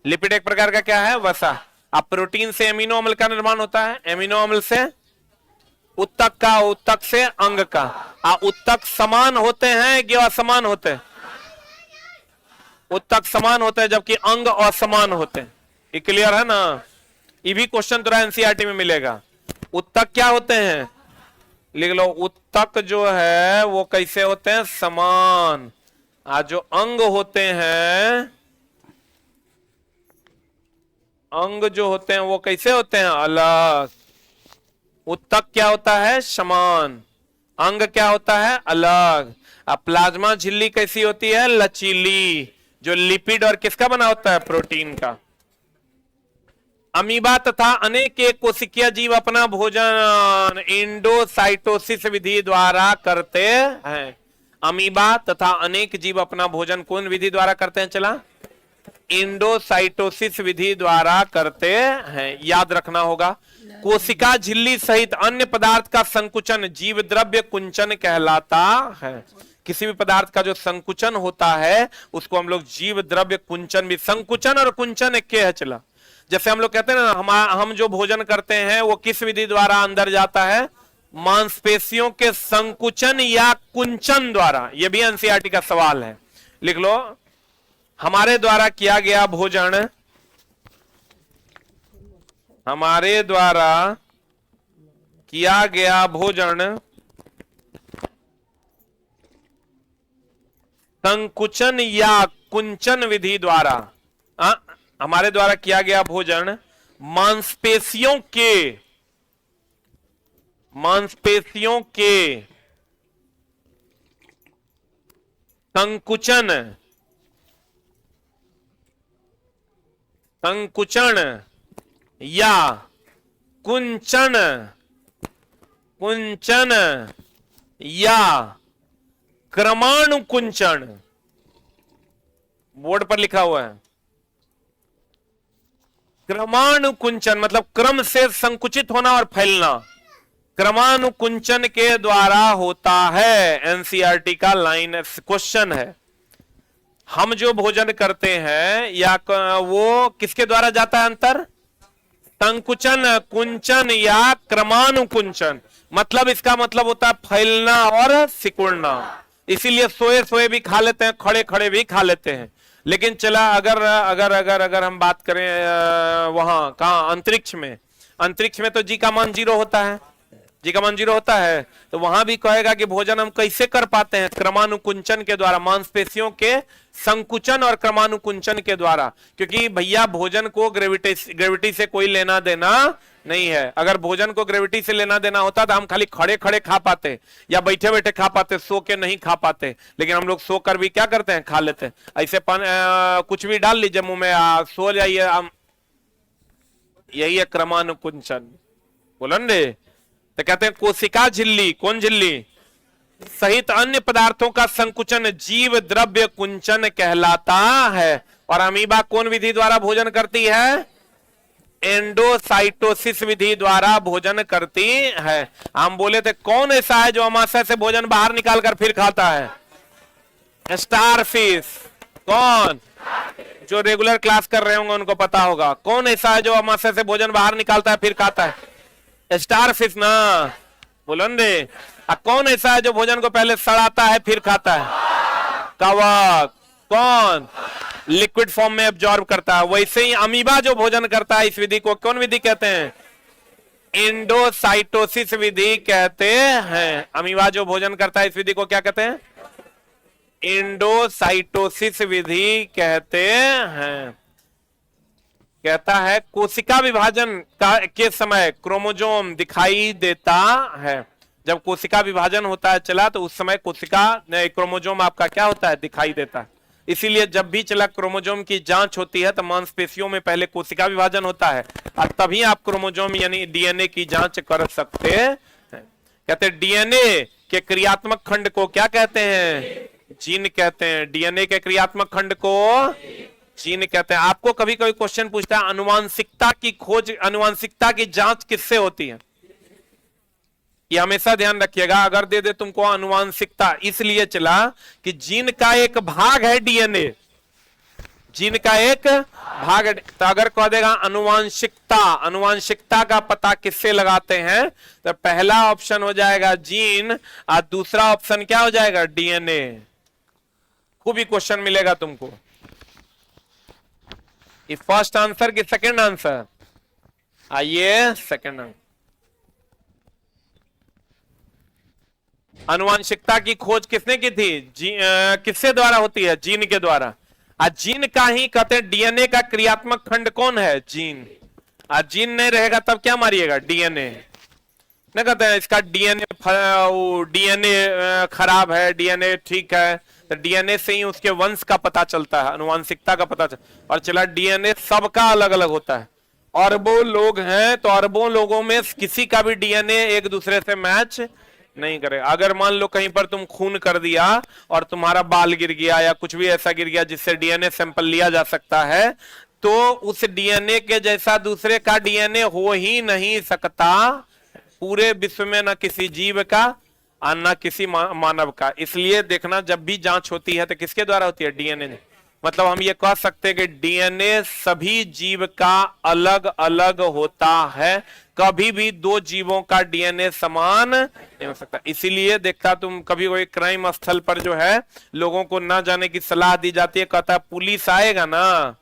लिपिड एक प्रकार का क्या है? वसा। अब प्रोटीन से एमिनो अम्ल का निर्माण होता है, एमिनो अम्ल से उत्तक का, उत्तक से अंग का। उत्तक समान होते हैं कि असमान होते हैं? उत्तक समान होते हैं जबकि अंग असमान होते हैं। ये क्लियर है ना? ये भी क्वेश्चन तुरा एनसीईआरटी में मिलेगा। उत्तक क्या होते हैं? लिख लो, उत्तक जो है वो कैसे होते हैं? समान। जो अंग होते हैं, अंग जो होते हैं वो कैसे होते हैं? अलग। उत्तक क्या होता है? समान। अंग क्या होता है? अलग। अब प्लाज्मा झिल्ली कैसी होती है? लचीली, जो लिपिड और किसका बना होता है? प्रोटीन का। अमीबा तथा अनेक एक कोशिकीय जीव अपना भोजन इंडोसाइटोसिस विधि द्वारा करते हैं। अमीबा तथा अनेक जीव अपना भोजन कौन विधि द्वारा करते हैं? चला, इंडोसाइटोसिस विधि द्वारा करते हैं। याद रखना होगा, कोशिका झिल्ली सहित अन्य पदार्थ का संकुचन जीव द्रव्य कुंचन कहलाता है। किसी भी पदार्थ का जो संकुचन होता है उसको हम लोग जीव द्रव्य कुंचन भी। संकुचन और कुंचन एक है। चला, जैसे हम लोग कहते हैं ना, हम जो भोजन करते हैं वो किस विधि द्वारा अंदर जाता है? मांसपेशियों के संकुचन या कुंचन द्वारा। यह भी एनसीईआरटी का सवाल है, लिख लो। हमारे द्वारा किया गया भोजन, हमारे द्वारा किया गया भोजन संकुचन या कुंचन विधि द्वारा, हमारे द्वारा किया गया भोजन मांसपेशियों के संकुचन या कुंचन या क्रमानुकुंचन, बोर्ड पर लिखा हुआ है क्रमानुकुंचन, मतलब क्रम से संकुचित होना और फैलना, क्रमानुकुंचन के द्वारा होता है। एनसीईआरटी का लाइन क्वेश्चन है। हम जो भोजन करते हैं या वो किसके द्वारा जाता है अंतर? संकुचन, कुंचन या क्रमानुकुंचन। मतलब इसका मतलब होता है फैलना और सिकुड़ना। इसीलिए सोए सोए भी खा लेते हैं, खड़े खड़े भी खा लेते हैं। लेकिन चला, अगर हम बात करें वहां कहा अंतरिक्ष में तो जी का मान 0 होता है। जी का मान 0 होता है, तो वहां भी कहेगा कि भोजन हम कैसे कर पाते हैं, क्रमानुकुंचन के द्वारा, मांसपेशियों के संकुचन और क्रमानुकुंचन के द्वारा। क्योंकि भैया भोजन को ग्रेविटी से कोई लेना देना नहीं है। अगर भोजन को ग्रेविटी से लेना देना होता तो हम खाली खड़े खड़े खा पाते या बैठे बैठे खा पाते, सो के नहीं खा पाते। लेकिन हम लोग सो कर भी क्या करते हैं, खा लेते हैं। ऐसे कुछ भी डाल लीजिए मुंह में, सो जाइए, यही है क्रमानुकुंचन। बोलन रे, तो कहते हैं कोशिका झिल्ली, कौन झिल्ली, सहित अन्य पदार्थों का संकुचन जीव द्रव्य कुंचन कहलाता है। और अमीबा कौन विधि द्वारा भोजन करती है, एंडोसाइटोसिस विधि द्वारा भोजन करती है। हम बोले थे कौन ऐसा है जो अमाशय से भोजन बाहर निकालकर फिर खाता है, स्टारफिश। कौन, जो रेगुलर क्लास कर रहे होंगे उनको पता होगा कौन ऐसा है जो अमाशय से भोजन बाहर निकालता है फिर खाता है, स्टारफिश ना, बोलन रे। कौन ऐसा है जो भोजन को पहले सड़ाता है फिर खाता है, कवक। कौन, लिक्विड फॉर्म में एब्जॉर्ब करता है। वैसे ही अमीबा जो भोजन करता है, इस विधि को कौन विधि कहते हैं, एंडोसाइटोसिस विधि कहते हैं। अमीबा जो भोजन करता है इस विधि को क्या कहते हैं, एंडोसाइटोसिस विधि कहते हैं। कहता है कोशिका विभाजन के समय क्रोमोजोम दिखाई देता है। जब कोशिका विभाजन होता है चला, तो उस समय कोशिका क्रोमोजोम आपका क्या होता है, दिखाई देता है। इसीलिए जब भी चला क्रोमोजोम की जांच होती है तो मांसपेशियों में पहले कोशिका विभाजन होता है और तभी आप क्रोमोजोम यानी डीएनए की जांच कर सकते हैं। कहते हैं डीएनए के क्रियात्मक खंड को क्या कहते हैं, जीन कहते हैं। डीएनए के क्रियात्मक खंड को जीन कहते हैं। आपको कभी कभी क्वेश्चन पूछता है अनुवांशिकता की खोज, अनुवांशिकता की जांच किससे होती है, ये हमेशा ध्यान रखिएगा। अगर दे दे तुमको अनुवांशिकता, इसलिए चला कि जीन का एक भाग है डीएनए, जीन का एक भाग है। तो अगर कह देगा अनुवांशिकता, अनुवांशिकता का पता किससे लगाते हैं, तो पहला ऑप्शन हो जाएगा जीन और दूसरा ऑप्शन क्या हो जाएगा, डीएनए। खूब ही क्वेश्चन मिलेगा तुमको। ये फर्स्ट आंसर कि सेकंड आंसर, आइए सेकंड आंसर। अनुवांशिकता की खोज किसने की थी, किससे द्वारा होती है, जीन के द्वारा। जीन का ही कहते हैं डीएनए का क्रियात्मक खंड कौन है, जीन। जीन नहीं रहेगा तब क्या मारिएगा, डीएनए। नहीं कहते हैं इसका डीएनए खराब है, डीएनए ठीक है, तो डीएनए से ही उसके वंश का पता चलता है, अनुवांशिकता का पता चलता। और चला डीएनए सबका अलग अलग होता है, अरबों लोग हैं तो अरबों लोगों में किसी का भी डीएनए एक दूसरे से मैच नहीं करे। अगर मान लो कहीं पर तुम खून कर दिया और तुम्हारा बाल गिर गया या कुछ भी ऐसा गिर गया जिससे डीएनए सैंपल लिया जा सकता है, तो उस डीएनए के जैसा दूसरे का डीएनए हो ही नहीं सकता पूरे विश्व में, ना किसी जीव का और ना किसी मानव का। इसलिए देखना जब भी जांच होती है तो किसके द्वारा होती है, डीएनए। मतलब हम ये कह सकते हैं कि डीएनए सभी जीव का अलग अलग होता है, कभी भी दो जीवों का डीएनए समान नहीं हो सकता। इसीलिए देखता तुम कभी कोई क्राइम स्थल पर जो है लोगों को ना जाने की सलाह दी जाती है, कहता है पुलिस आएगा ना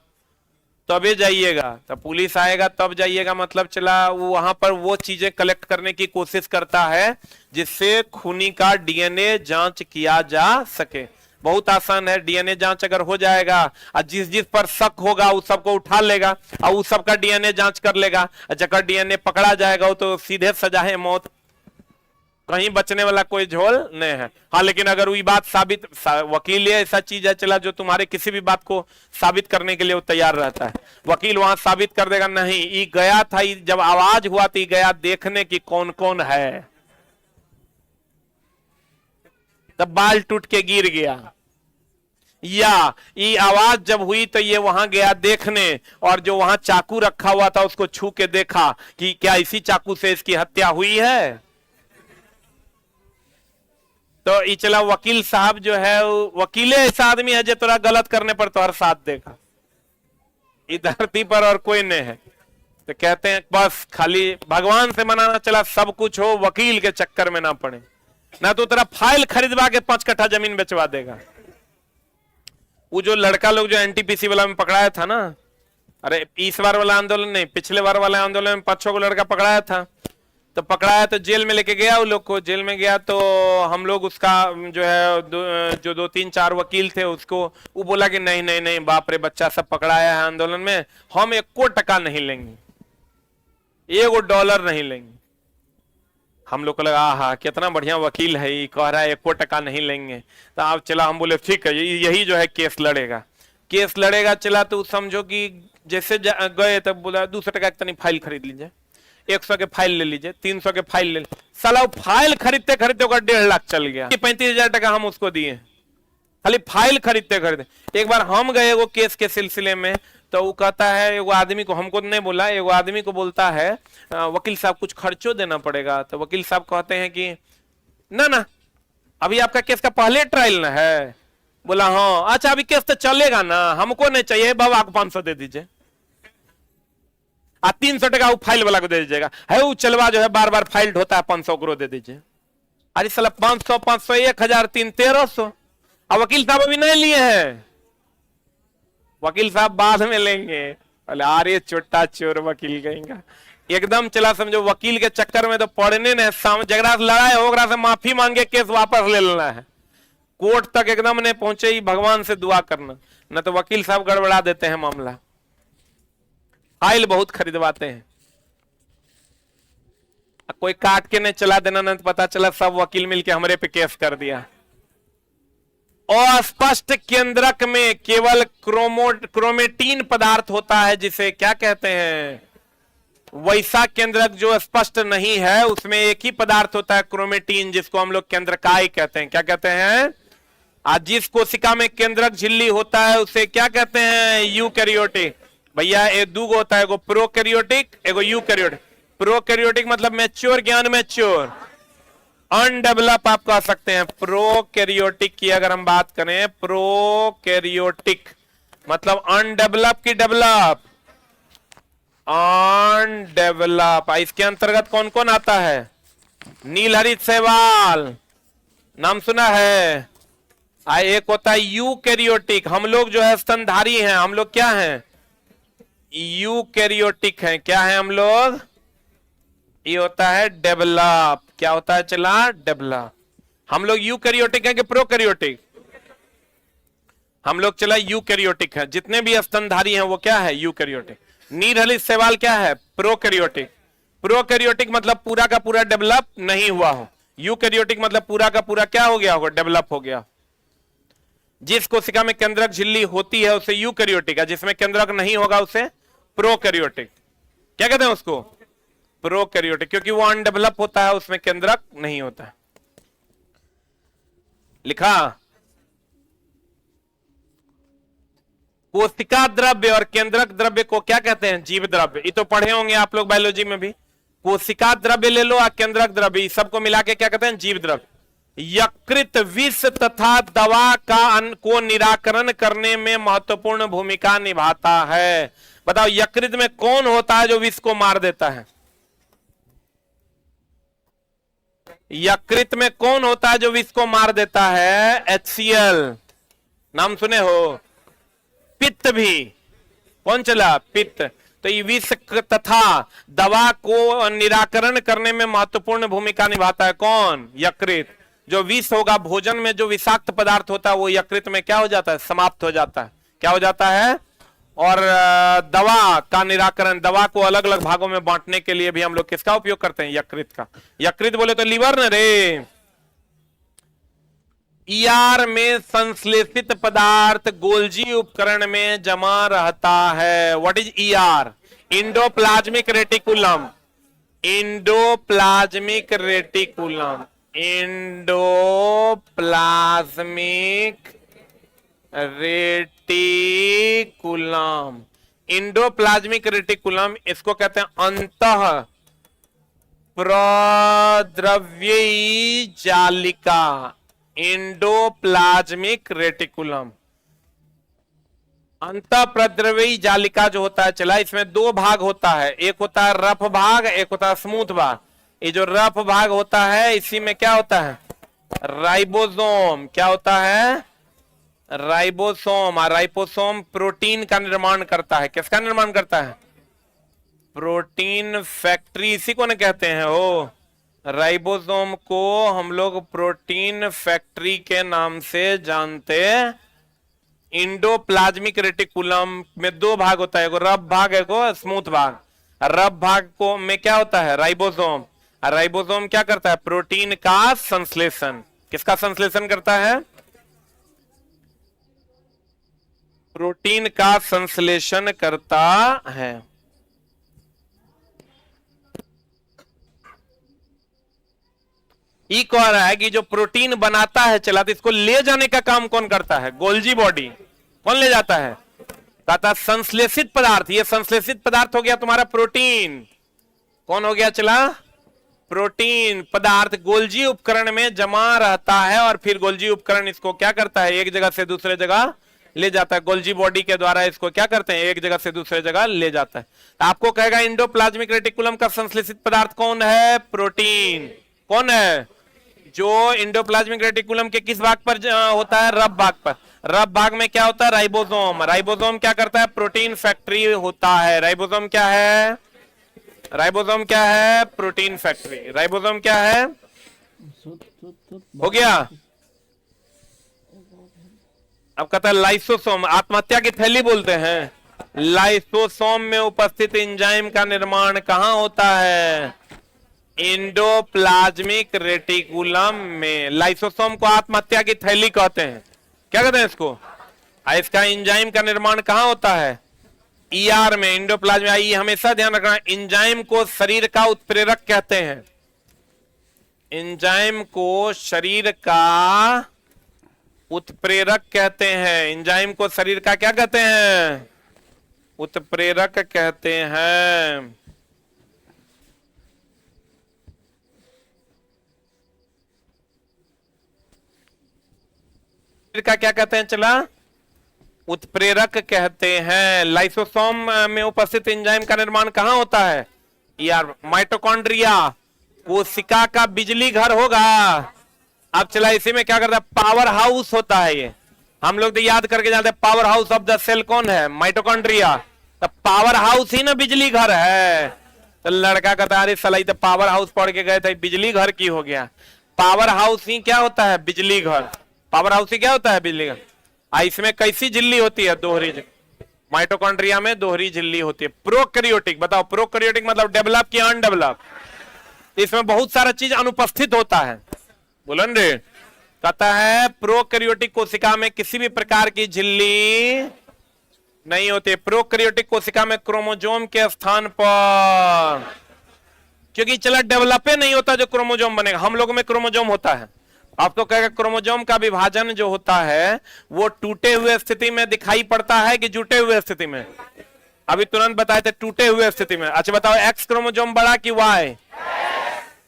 तबे जाइएगा, तो पुलिस आएगा तब जाइएगा, मतलब चला वो वहां पर वो चीजें कलेक्ट करने की कोशिश करता है जिससे खूनी का डीएनए जांच किया जा सके। बहुत आसान है, डीएनए जांच अगर हो जाएगा और जिस जिस पर शक होगा उस सबको उठा लेगा और उस सबका डीएनए जांच कर लेगा, जगह डीएनए पकड़ा जाएगा वो तो सीधे सजा है मौत, कहीं बचने वाला कोई झोल नहीं है। हाँ लेकिन अगर वही बात साबित, वकील ये ऐसा चीज है चला जो तुम्हारे किसी भी बात को साबित करने के लिए वो तैयार रहता है। वकील वहां साबित कर देगा नहीं ये गया था, जब आवाज हुआ तो गया देखने की कौन कौन है, तब बाल टूट के गिर गया, या ये आवाज जब हुई तो ये वहां गया देखने, और जो वहां चाकू रखा हुआ था उसको छू के देखा कि क्या इसी चाकू से इसकी हत्या हुई है। तो ये चला वकील साहब जो है, वकीले ऐसा आदमी है जो तोरा गलत करने पर तो हर साथ देगा, इस धरती पर और कोई नहीं है। तो कहते हैं बस खाली भगवान से मनाना चला सब कुछ हो, वकील के चक्कर में ना पड़े, ना तो तेरा फाइल खरीदवा के 5 कट्ठा जमीन बेचवा देगा। वो जो लड़का लोग जो एनटीपीसी वाला में पकड़ाया था ना, अरे इस बार वाला आंदोलन नहीं, पिछले बार वाला आंदोलन में 5-6 को लड़का पकड़ाया था, तो पकड़ाया तो जेल में लेके गया, वो लोग को जेल में गया तो हम लोग उसका जो है जो 2-3-4 वकील थे उसको वो बोला कि नहीं नहीं नहीं बाप रे बच्चा सब पकड़ाया है आंदोलन में, हम 1 नहीं लेंगे, $1 नहीं लेंगे। हम लोग को लगा हाँ कितना बढ़िया वकील है, ये कह रहा है 1 नहीं लेंगे। तो आप चला, हम बोले ठीक है यही जो है केस लड़ेगा। चला तो समझो कि जैसे गए तब बोला $200 की तनी फाइल खरीद लीजिए, 100 के फाइल ले लीजिए, 300 के फाइल ले लीजिए। साला वो फाइल खरीदते खरीदते 1.5 लाख चल गया। 35,000 टका हम उसको दिए खाली फाइल खरीदते खरीदते। एक बार हम गए वो केस के सिलसिले में, तो वो कहता है एगो आदमी को, हमको नहीं बोला, एगो आदमी को बोलता है वकील साहब कुछ खर्चो देना पड़ेगा। तो वकील साहब कहते हैं कि ना अभी आपका केस का पहले ट्रायल ना है। बोला हाँ अच्छा अभी केस तो चलेगा ना, हमको नहीं चाहिए बाबा, आपको 500 दे दीजिए, 300 टका वो फाइल वाला को दे दीजिएगा। है वो चलवा जो है बार बार फाइल ढोता है, 500 को दे दीजिए। अरे साला 500 1000 3 1300। अब वकील साहब अभी नहीं लिए हैं, वकील साहब बाद में लेंगे। अरे छोटा चोर वकील कहेंगे एकदम। चला समझो वकील के चक्कर में तो पड़ने न, जगरा से लड़ाई होगा से माफी मांगे केस वापस ले लेना है, कोर्ट तक एकदम ने पहुंचे ही भगवान से दुआ करना, न तो वकील साहब गड़बड़ा देते हैं मामला। फाइल बहुत खरीदवाते हैं, कोई काट के नहीं चला देना, न तो पता चला सब वकील मिलके हमारे पे केस कर दिया। अस्पष्ट केंद्रक में केवल क्रोमेटीन पदार्थ होता है, जिसे क्या कहते हैं, वैसा केंद्रक जो स्पष्ट नहीं है उसमें एक ही पदार्थ होता है क्रोमेटीन, जिसको हम लोग केंद्रकाय कहते हैं। क्या कहते हैं? आज जिस कोशिका में केंद्रक झिल्ली होता है उसे क्या कहते हैं? यूकैरियोटिक। भैया ये दो होता है, एगो प्रोकैरियोटिक एगो यूकैरियोटिक। प्रोकैरियोटिक मतलब मैच्योर ज्ञान, मैच्योर। अनडेवलप आप कह सकते हैं। प्रोकैरियोटिक की अगर हम बात करें, प्रोकैरियोटिक मतलब अनडेवलप की डेवलप, अनडेवलप। इसके अंतर्गत कौन कौन आता है? नीलहरित शैवाल नाम सुना है। एक होता है यूकैरियोटिक, हम लोग जो है स्तनधारी हैं, हम लोग क्या हैं? यूकैरियोटिक हैं। क्या है हम लोग? ये होता है डेवलप। क्या होता है? चला डेवलप। हम लोग यूकैरियोटिक हैं कि प्रोकैरियोटिक? हम लोग चला यूकैरियोटिक है। जितने भी स्तनधारी हैं वो क्या है? यूकैरियोटिक। नीलहरित शैवाल क्या है? प्रोकैरियोटिक। प्रोकैरियोटिक मतलब पूरा का पूरा डेवलप नहीं हुआ हो। यूकैरियोटिक मतलब पूरा का पूरा क्या हो गया होगा? डेवलप हो गया। जिस कोशिका में केंद्रक झिल्ली होती है उसे यूकैरियोटिक है, जिसमें केंद्रक नहीं होगा उसे प्रोकैरियोटिक। क्या कहते हैं उसको? प्रोकैरियोटिक, क्योंकि वो अनडेवलप होता है, उसमें केंद्रक नहीं होता है। लिखा कोशिका द्रव्य और केंद्रक द्रव्य को क्या कहते हैं? जीव द्रव्य। ये तो पढ़े होंगे आप लोग बायोलॉजी में भी। कोशिका द्रव्य ले लो और केंद्रक द्रव्य, सबको मिला के क्या कहते हैं? जीव द्रव्य। यकृत विष तथा दवा को निराकरण करने में महत्वपूर्ण भूमिका निभाता है। बताओ यकृत में कौन होता है जो विष को मार देता है? यकृत में कौन होता है जो विष को मार देता है? HCl नाम सुने हो। पित्त भी कौन चला? पित्त। तो ये विष तथा दवा को निराकरण करने में महत्वपूर्ण भूमिका निभाता है कौन? यकृत। जो विष होगा, भोजन में जो विषाक्त पदार्थ होता है वो यकृत में क्या हो जाता है? समाप्त हो जाता है। क्या हो जाता है? और दवा का निराकरण, दवा को अलग अलग भागों में बांटने के लिए भी हम लोग किसका उपयोग करते हैं? यकृत का। यकृत बोले तो लीवर न रे। ER में संश्लेषित पदार्थ गोल्जी उपकरण में जमा रहता है। What is ER? Endoplasmic reticulum. Endoplasmic reticulum. Endoplasmic reticulum. Endoplasmic reticulum इसको कहते हैं अंतः प्रद्रव्यी जालिका। इंडोप्लाज्मिक रेटिकुलम, अंतः प्रद्रव्यी जालिका जो होता है, चला इसमें दो भाग होता है। एक होता है रफ भाग, एक होता है स्मूथ भाग। ये जो रफ भाग होता है इसी में क्या होता है? राइबोसोम। क्या होता है? राइबोसोम। और राइबोसोम प्रोटीन का निर्माण करता है। किसका निर्माण करता है? प्रोटीन फैक्ट्री इसी को ना कहते हैं वो। राइबोसोम को हम लोग प्रोटीन फैक्ट्री के नाम से जानते। इंडोप्लाज्मिक रेटिकुलम में दो भाग होता है, एगो रफ भाग एगो स्मूथ भाग। रफ भाग को में क्या होता है? राइबोसोम। राइबोसोम क्या करता है? प्रोटीन का संश्लेषण। किसका संश्लेषण करता है? प्रोटीन का संश्लेषण करता है। ये कह रहा है कि जो प्रोटीन बनाता है चला, तो इसको ले जाने का काम कौन करता है? Golgi body. कौन ले जाता है? कहता संश्लेषित पदार्थ। ये संश्लेषित पदार्थ हो गया तुम्हारा प्रोटीन। कौन हो गया चला? प्रोटीन पदार्थ गोल्जी उपकरण में जमा रहता है और फिर गोल्जी उपकरण इसको क्या करता है? एक जगह से दूसरे जगह ले जाता है। गोल्जी बॉडी के द्वारा इसको क्या करते हैं? एक जगह से दूसरे जगह ले जाता है। तो आपको कहेगा इंडोप्लाज्मिक रेटिकुलम का संश्लेषित पदार्थ कौन है? प्रोटीन। कौन है? जो इंडोप्लाज्मिक रेटिकुलम के किस भाग पर होता है? रफ भाग पर। रफ भाग में क्या होता है? राइबोसोम। राइबोसोम क्या करता है? प्रोटीन फैक्ट्री होता है। राइबोसोम क्या है? राइबोसोम क्या है? Protein factory. राइबोसोम क्या है? हो गया। अब कहता है लाइसोसोम। आत्महत्या की थैली बोलते हैं। लाइसोसोम में उपस्थित एंजाइम का निर्माण कहां होता है? इंडोप्लाज्मिक रेटिकुलम में। लाइसोसोम को आत्महत्या की थैली कहते हैं। क्या कहते हैं इसको? इसका एंजाइम का निर्माण कहां होता है? ईआर में, इंडोप्लाज्मिक। ये हमेशा ध्यान रखना, एंजाइम को शरीर का उत्प्रेरक कहते हैं। एंजाइम को शरीर का उत्प्रेरक कहते हैं। एंजाइम को शरीर का क्या कहते हैं? उत्प्रेरक कहते हैं। का क्या कहते हैं चला? उत्प्रेरक कहते हैं। लाइसोसोम में उपस्थित एंजाइम का निर्माण कहां होता है? यार माइटोकॉन्ड्रिया, कोशिका का बिजली घर होगा। अब चला इसी में क्या करता है? पावर हाउस होता है ये। हम लोग तो याद करके जाते हैं power house of the cell कौन है? माइटोकॉन्ड्रिया। तो पावर हाउस ही ना बिजली घर है। तो लड़का कहता है अरे साला तो पावर हाउस पढ़ के गए थे, बिजली घर की हो गया। पावर हाउस ही क्या होता है? बिजली घर। पावर हाउस ही क्या होता है? बिजली घर। इसमें कैसी झिल्ली होती है? दोहरी। माइटोकॉन्ड्रिया में दोहरी झिल्ली होती है। प्रोकैरियोटिक। बताओ प्रोकैरियोटिक मतलब डेवलप की अनडेवलप? इसमें बहुत सारा चीज अनुपस्थित होता है। बोलन रे। कहता है प्रोकैरियोटिक कोशिका में किसी भी प्रकार की झिल्ली नहीं होती। प्रोकैरियोटिक कोशिका में क्रोमोजोम के स्थान पर, क्योंकि चला डेवलपे नहीं होता जो क्रोमोजोम बनेगा। हम लोगों में क्रोमोजोम होता है। अब तो कहेगा क्रोमोजोम का विभाजन जो होता है वो टूटे हुए स्थिति में दिखाई पड़ता है कि जुटे हुए स्थिति में? अभी तुरंत बताए थे टूटे हुए स्थिति में। अच्छा बताओ एक्स क्रोमोजोम बड़ा कि वाई?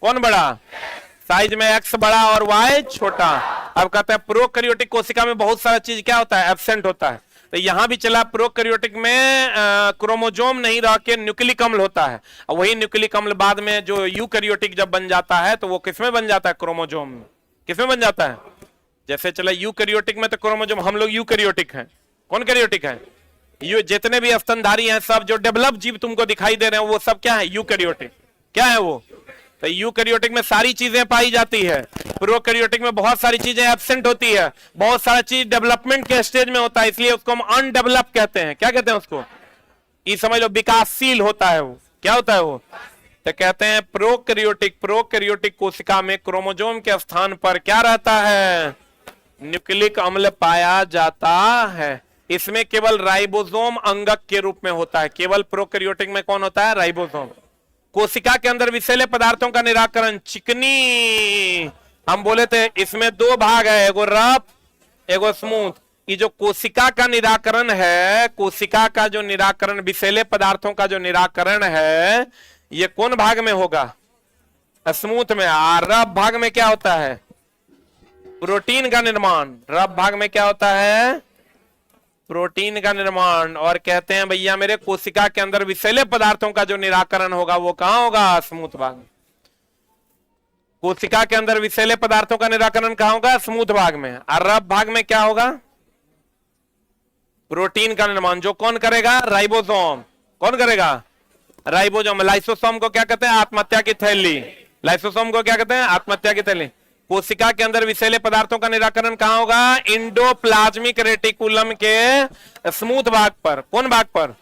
कौन बड़ा? साइज में एक्स बड़ा और वाई छोटा। अब कहते हैं प्रोकैरियोटिक कोशिका में बहुत सारा चीज क्या होता है? एब्सेंट होता है। तो यहां भी चला प्रोकैरियोटिक में क्रोमोजोम नहीं रह के न्यूक्लिक अम्ल होता है। और वही न्यूक्लिक अम्ल बाद में जो यूकैरियोटिक जब बन जाता है तो वो किसमें बन जाता है? क्रोमोजोम में। किसमें बन जाता है? जैसे चला यूकैरियोटिक में तो क्रोमोजोम, हम लोग यूकैरियोटिक हैं। कौन कैरियोटिक है? ये जितने भी स्तनधारी हैं सब, जो डेवलप जीव तुमको दिखाई दे रहे हैं वो सब क्या है? यूकैरियोटिक। क्या है वो? तो यूकैरियोटिक में सारी चीजें पाई जाती है। प्रोकैरियोटिक में बहुत सारी चीजें एब्सेंट होती है। बहुत सारा चीज डेवलपमेंट के स्टेज में होता है, इसलिए उसको हम अनडेवलप कहते हैं। क्या कहते हैं उसको? ये समझ लो विकासशील होता है वो। क्या होता है वो? तो कहते हैं प्रोकैरियोटिक कोशिका में क्रोमोजोम के स्थान पर क्या रहता है? न्यूक्लिक अम्ल पाया जाता है। इसमें केवल राइबोसोम अंगक के रूप में होता है। केवल प्रोकैरियोटिक में कौन होता है? राइबोसोम। कोशिका के अंदर विषैले पदार्थों का निराकरण, चिकनी। हम बोले थे इसमें दो भाग है, एगो रफ एगो स्मूथ। ये जो कोशिका का निराकरण है, कोशिका का जो निराकरण, विषैले पदार्थों का जो निराकरण है, ये कौन भाग में होगा? स्मूथ में। और रफ भाग में क्या होता है? प्रोटीन का निर्माण। रफ भाग में क्या होता है? प्रोटीन का निर्माण। और कहते हैं भैया मेरे कोशिका के अंदर विषैले पदार्थों का जो निराकरण होगा वो कहां होगा? स्मूथ भाग में। कोशिका के अंदर विषैले पदार्थों का निराकरण कहां होगा? स्मूथ भाग में। और रफ भाग में क्या होगा? प्रोटीन का निर्माण। जो कौन करेगा? राइबोसोम। कौन करेगा? राइबोसोम। लाइसोसोम को क्या कहते हैं? आत्महत्या की थैली। लाइसोसोम को क्या कहते हैं? आत्महत्या की थैली। कोशिका के अंदर विषैले पदार्थों का निराकरण कहां होगा? इंडोप्लाज्मिक रेटिकुलम के स्मूथ भाग पर। कौन भाग पर?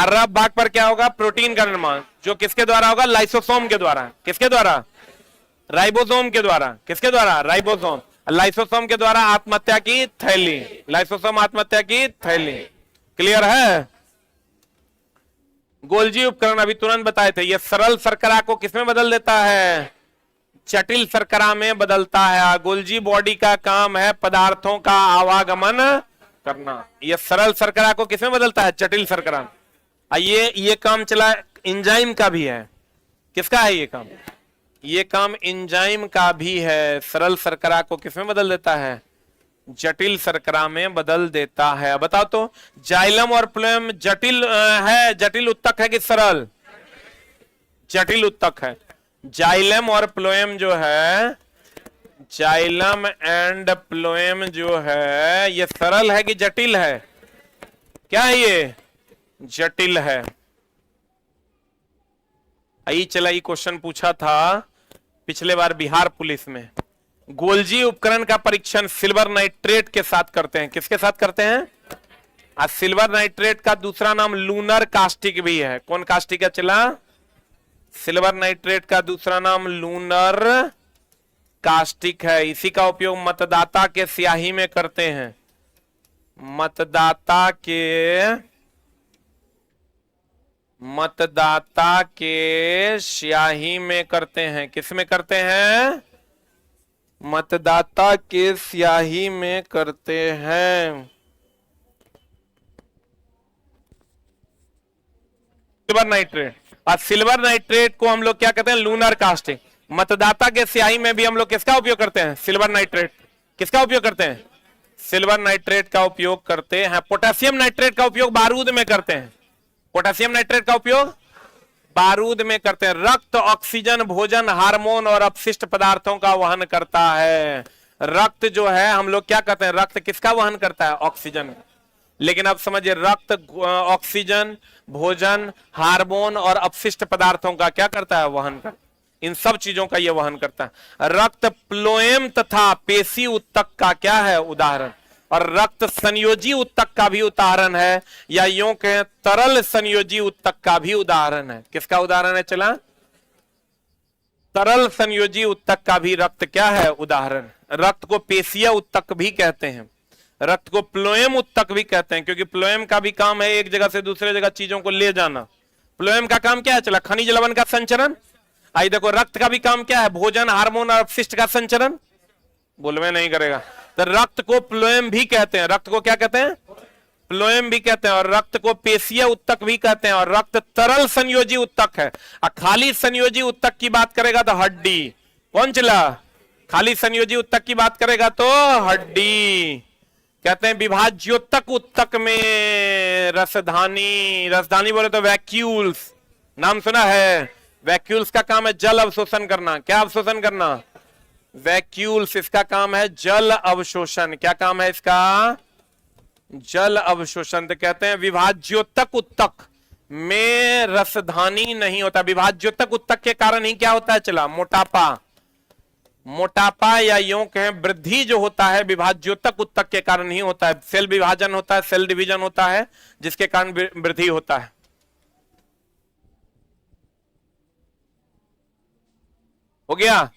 रफ भाग पर क्या होगा? प्रोटीन का निर्माण, जो किसके द्वारा होगा? लाइसोसोम के द्वारा। किसके द्वारा? राइबोसोम के द्वारा। किसके द्वारा? राइबोसोम। लाइसोसोम के द्वारा आत्महत्या की थैली। लाइसोसोम आत्महत्या की थैली। क्लियर है? गोल्जी उपकरण अभी तुरंत बताए थे, यह सरल शर्करा को किसमें बदल देता है? जटिल शर्करा में बदलता है। गोल्जी बॉडी का काम है पदार्थों का आवागमन करना। यह सरल शर्करा को किसमें बदलता है? जटिल शर्करा। ये काम चला एंजाइम का भी है। किसका है ये काम? ये काम एंजाइम का भी है। सरल शर्करा को किसमें बदल देता है? जटिल शर्करा में बदल देता है। बताओ तो, जाइलम और फ्लोएम जटिल है, जटिल उत्तक है कि सरल? जटिल उत्तक है। जाइलम और फ्लोएम जो है, जाइलम एंड फ्लोएम जो है, ये सरल है कि जटिल है? क्या है ये? जटिल है। आई चला, ये क्वेश्चन पूछा था पिछले बार बिहार पुलिस में। गोल्जी उपकरण का परीक्षण सिल्वर नाइट्रेट के साथ करते हैं। किसके साथ करते हैं? आज सिल्वर नाइट्रेट का दूसरा नाम लूनर कास्टिक भी है। कौन कास्टिक है चला? सिल्वर नाइट्रेट का दूसरा नाम लूनर कास्टिक है। इसी का उपयोग मतदाता के स्याही में करते हैं। मतदाता के स्याही में करते हैं। किस में करते हैं? मतदाता के स्याही में करते हैं। सिल्वर नाइट्रेट, और सिल्वर नाइट्रेट को हम लोग क्या कहते हैं? Lunar caustic. मतदाता के स्याही में भी हम लोग किसका उपयोग करते हैं? Silver nitrate. किसका उपयोग करते हैं? सिल्वर नाइट्रेट का उपयोग करते हैं। पोटेशियम नाइट्रेट का उपयोग बारूद में करते हैं। पोटेशियम नाइट्रेट का उपयोग बारूद में करते हैं। रक्त ऑक्सीजन, भोजन, हार्मोन और अपशिष्ट पदार्थों का वहन करता है। रक्त जो है, हम लोग क्या कहते हैं? रक्त किसका वहन करता है? ऑक्सीजन। लेकिन अब समझिए, रक्त ऑक्सीजन, भोजन, हार्मोन और अपशिष्ट पदार्थों का क्या करता है? वहन करता है। इन सब चीजों का यह वहन करता है। रक्त प्लोएम तथा पेशी उत्तक का क्या है? उदाहरण। और रक्त संयोजी उत्तक का भी उदाहरण है, या यूं कहें तरल संयोजी उत्तक का भी उदाहरण है। किसका उदाहरण है चला? तरल संयोजी उत्तक का भी रक्त क्या है? उदाहरण। रक्त को पेशीय उत्तक भी कहते हैं। रक्त को प्लोएम उत्तक भी कहते हैं, क्योंकि प्लोएम का भी काम है एक जगह से दूसरे जगह चीजों को ले जाना। प्लोएम का काम क्या है चला? खनिज लवण का संचरण। आई देखो, रक्त का भी काम क्या है? भोजन, हार्मोन और अपशिष्ट का संचरण। बोलवे नहीं करेगा। तो रक्त को प्लोएम भी कहते हैं। रक्त को क्या कहते हैं? प्लोएम भी कहते हैं। और रक्त को पेशीय उत्तक भी कहते हैं। और रक्त तरल संयोजी उत्तक है। और खाली संयोजी उत्तक की बात करेगा तो हड्डी। कौन चला? खाली संयोजी उत्तक की बात करेगा तो हड्डी। कहते हैं विभाज्योत्तक उत्तक में रसधानी। रसधानी बोले तो वैक्यूल्स। नाम सुना है? वैक्यूल्स का काम है जल अवशोषण करना। क्या अवशोषण करना? वैक्यूल्स, इसका काम है जल अवशोषण। क्या काम है इसका? जल अवशोषण। तो कहते हैं विभाज्योत्तक उत्तक में रसधानी नहीं होता। विभाज्योत्तक उत्तक के कारण ही क्या होता है चला? मोटापा। मोटापा या यूं कहें वृद्धि जो होता है, विभाज्योत्तक उत्तक के कारण ही होता है। सेल विभाजन होता है, सेल डिवीजन होता है, जिसके कारण वृद्धि होता है। हो गया?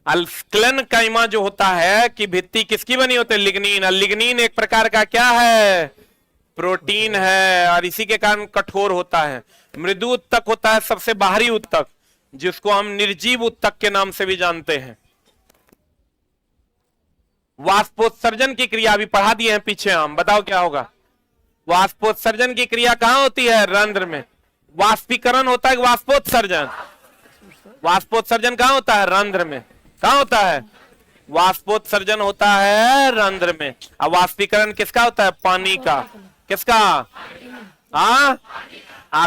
अल्कलन काइमा जो होता है कि भित्ति किसकी बनी होती है? लिग्निन। लिग्निन एक प्रकार का क्या है? प्रोटीन है, और इसी के कारण कठोर होता है। मृदु उत्तक होता है सबसे बाहरी उत्तक, जिसको हम निर्जीव उत्तक के नाम से भी जानते हैं। वाष्पोत्सर्जन की क्रिया भी पढ़ा दिए हैं पीछे हम। बताओ क्या होगा? वाष्पोत्सर्जन की क्रिया कहां होती है? रंध्र में। वाष्पीकरण होता है, वाष्पोत्सर्जन। वाष्पोत्सर्जन कहां होता है? रंध्र में। कहां होता है? वाष्पोत्सर्जन होता है रंध्र में। अब वाष्पीकरण किसका होता है? पानी का। किसका?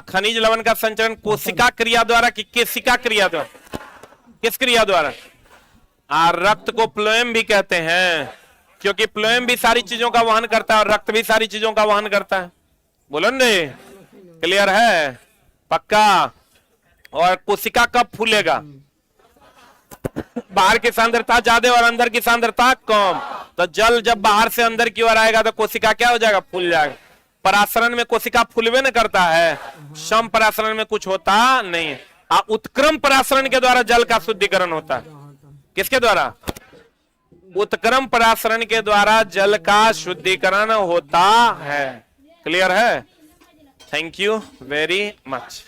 खनिज लवण का संचरण कोशिका क्रिया द्वारा कि केशिका क्रिया द्वारा? किस क्रिया द्वारा? रक्त को प्लोएम भी कहते हैं, क्योंकि प्लोएम भी सारी चीजों का वहन करता है और रक्त भी सारी चीजों का वहन करता है। बोलो ने? क्लियर है? पक्का। और कोशिका कब फूलेगा? बाहर की सांद्रता ज्यादा और अंदर की सांद्रता कम। तो जल जब बाहर से अंदर की ओर आएगा तो कोशिका क्या हो जाएगा? फूल जाएगा। परासरण में कोशिका फूलवे न करता है, सम परासरण में कुछ होता नहीं है। उत्क्रम परासरण के द्वारा जल का शुद्धिकरण होता है। किसके द्वारा? उत्क्रम परासरण के द्वारा जल का शुद्धिकरण होता है। क्लियर है? Thank you very much.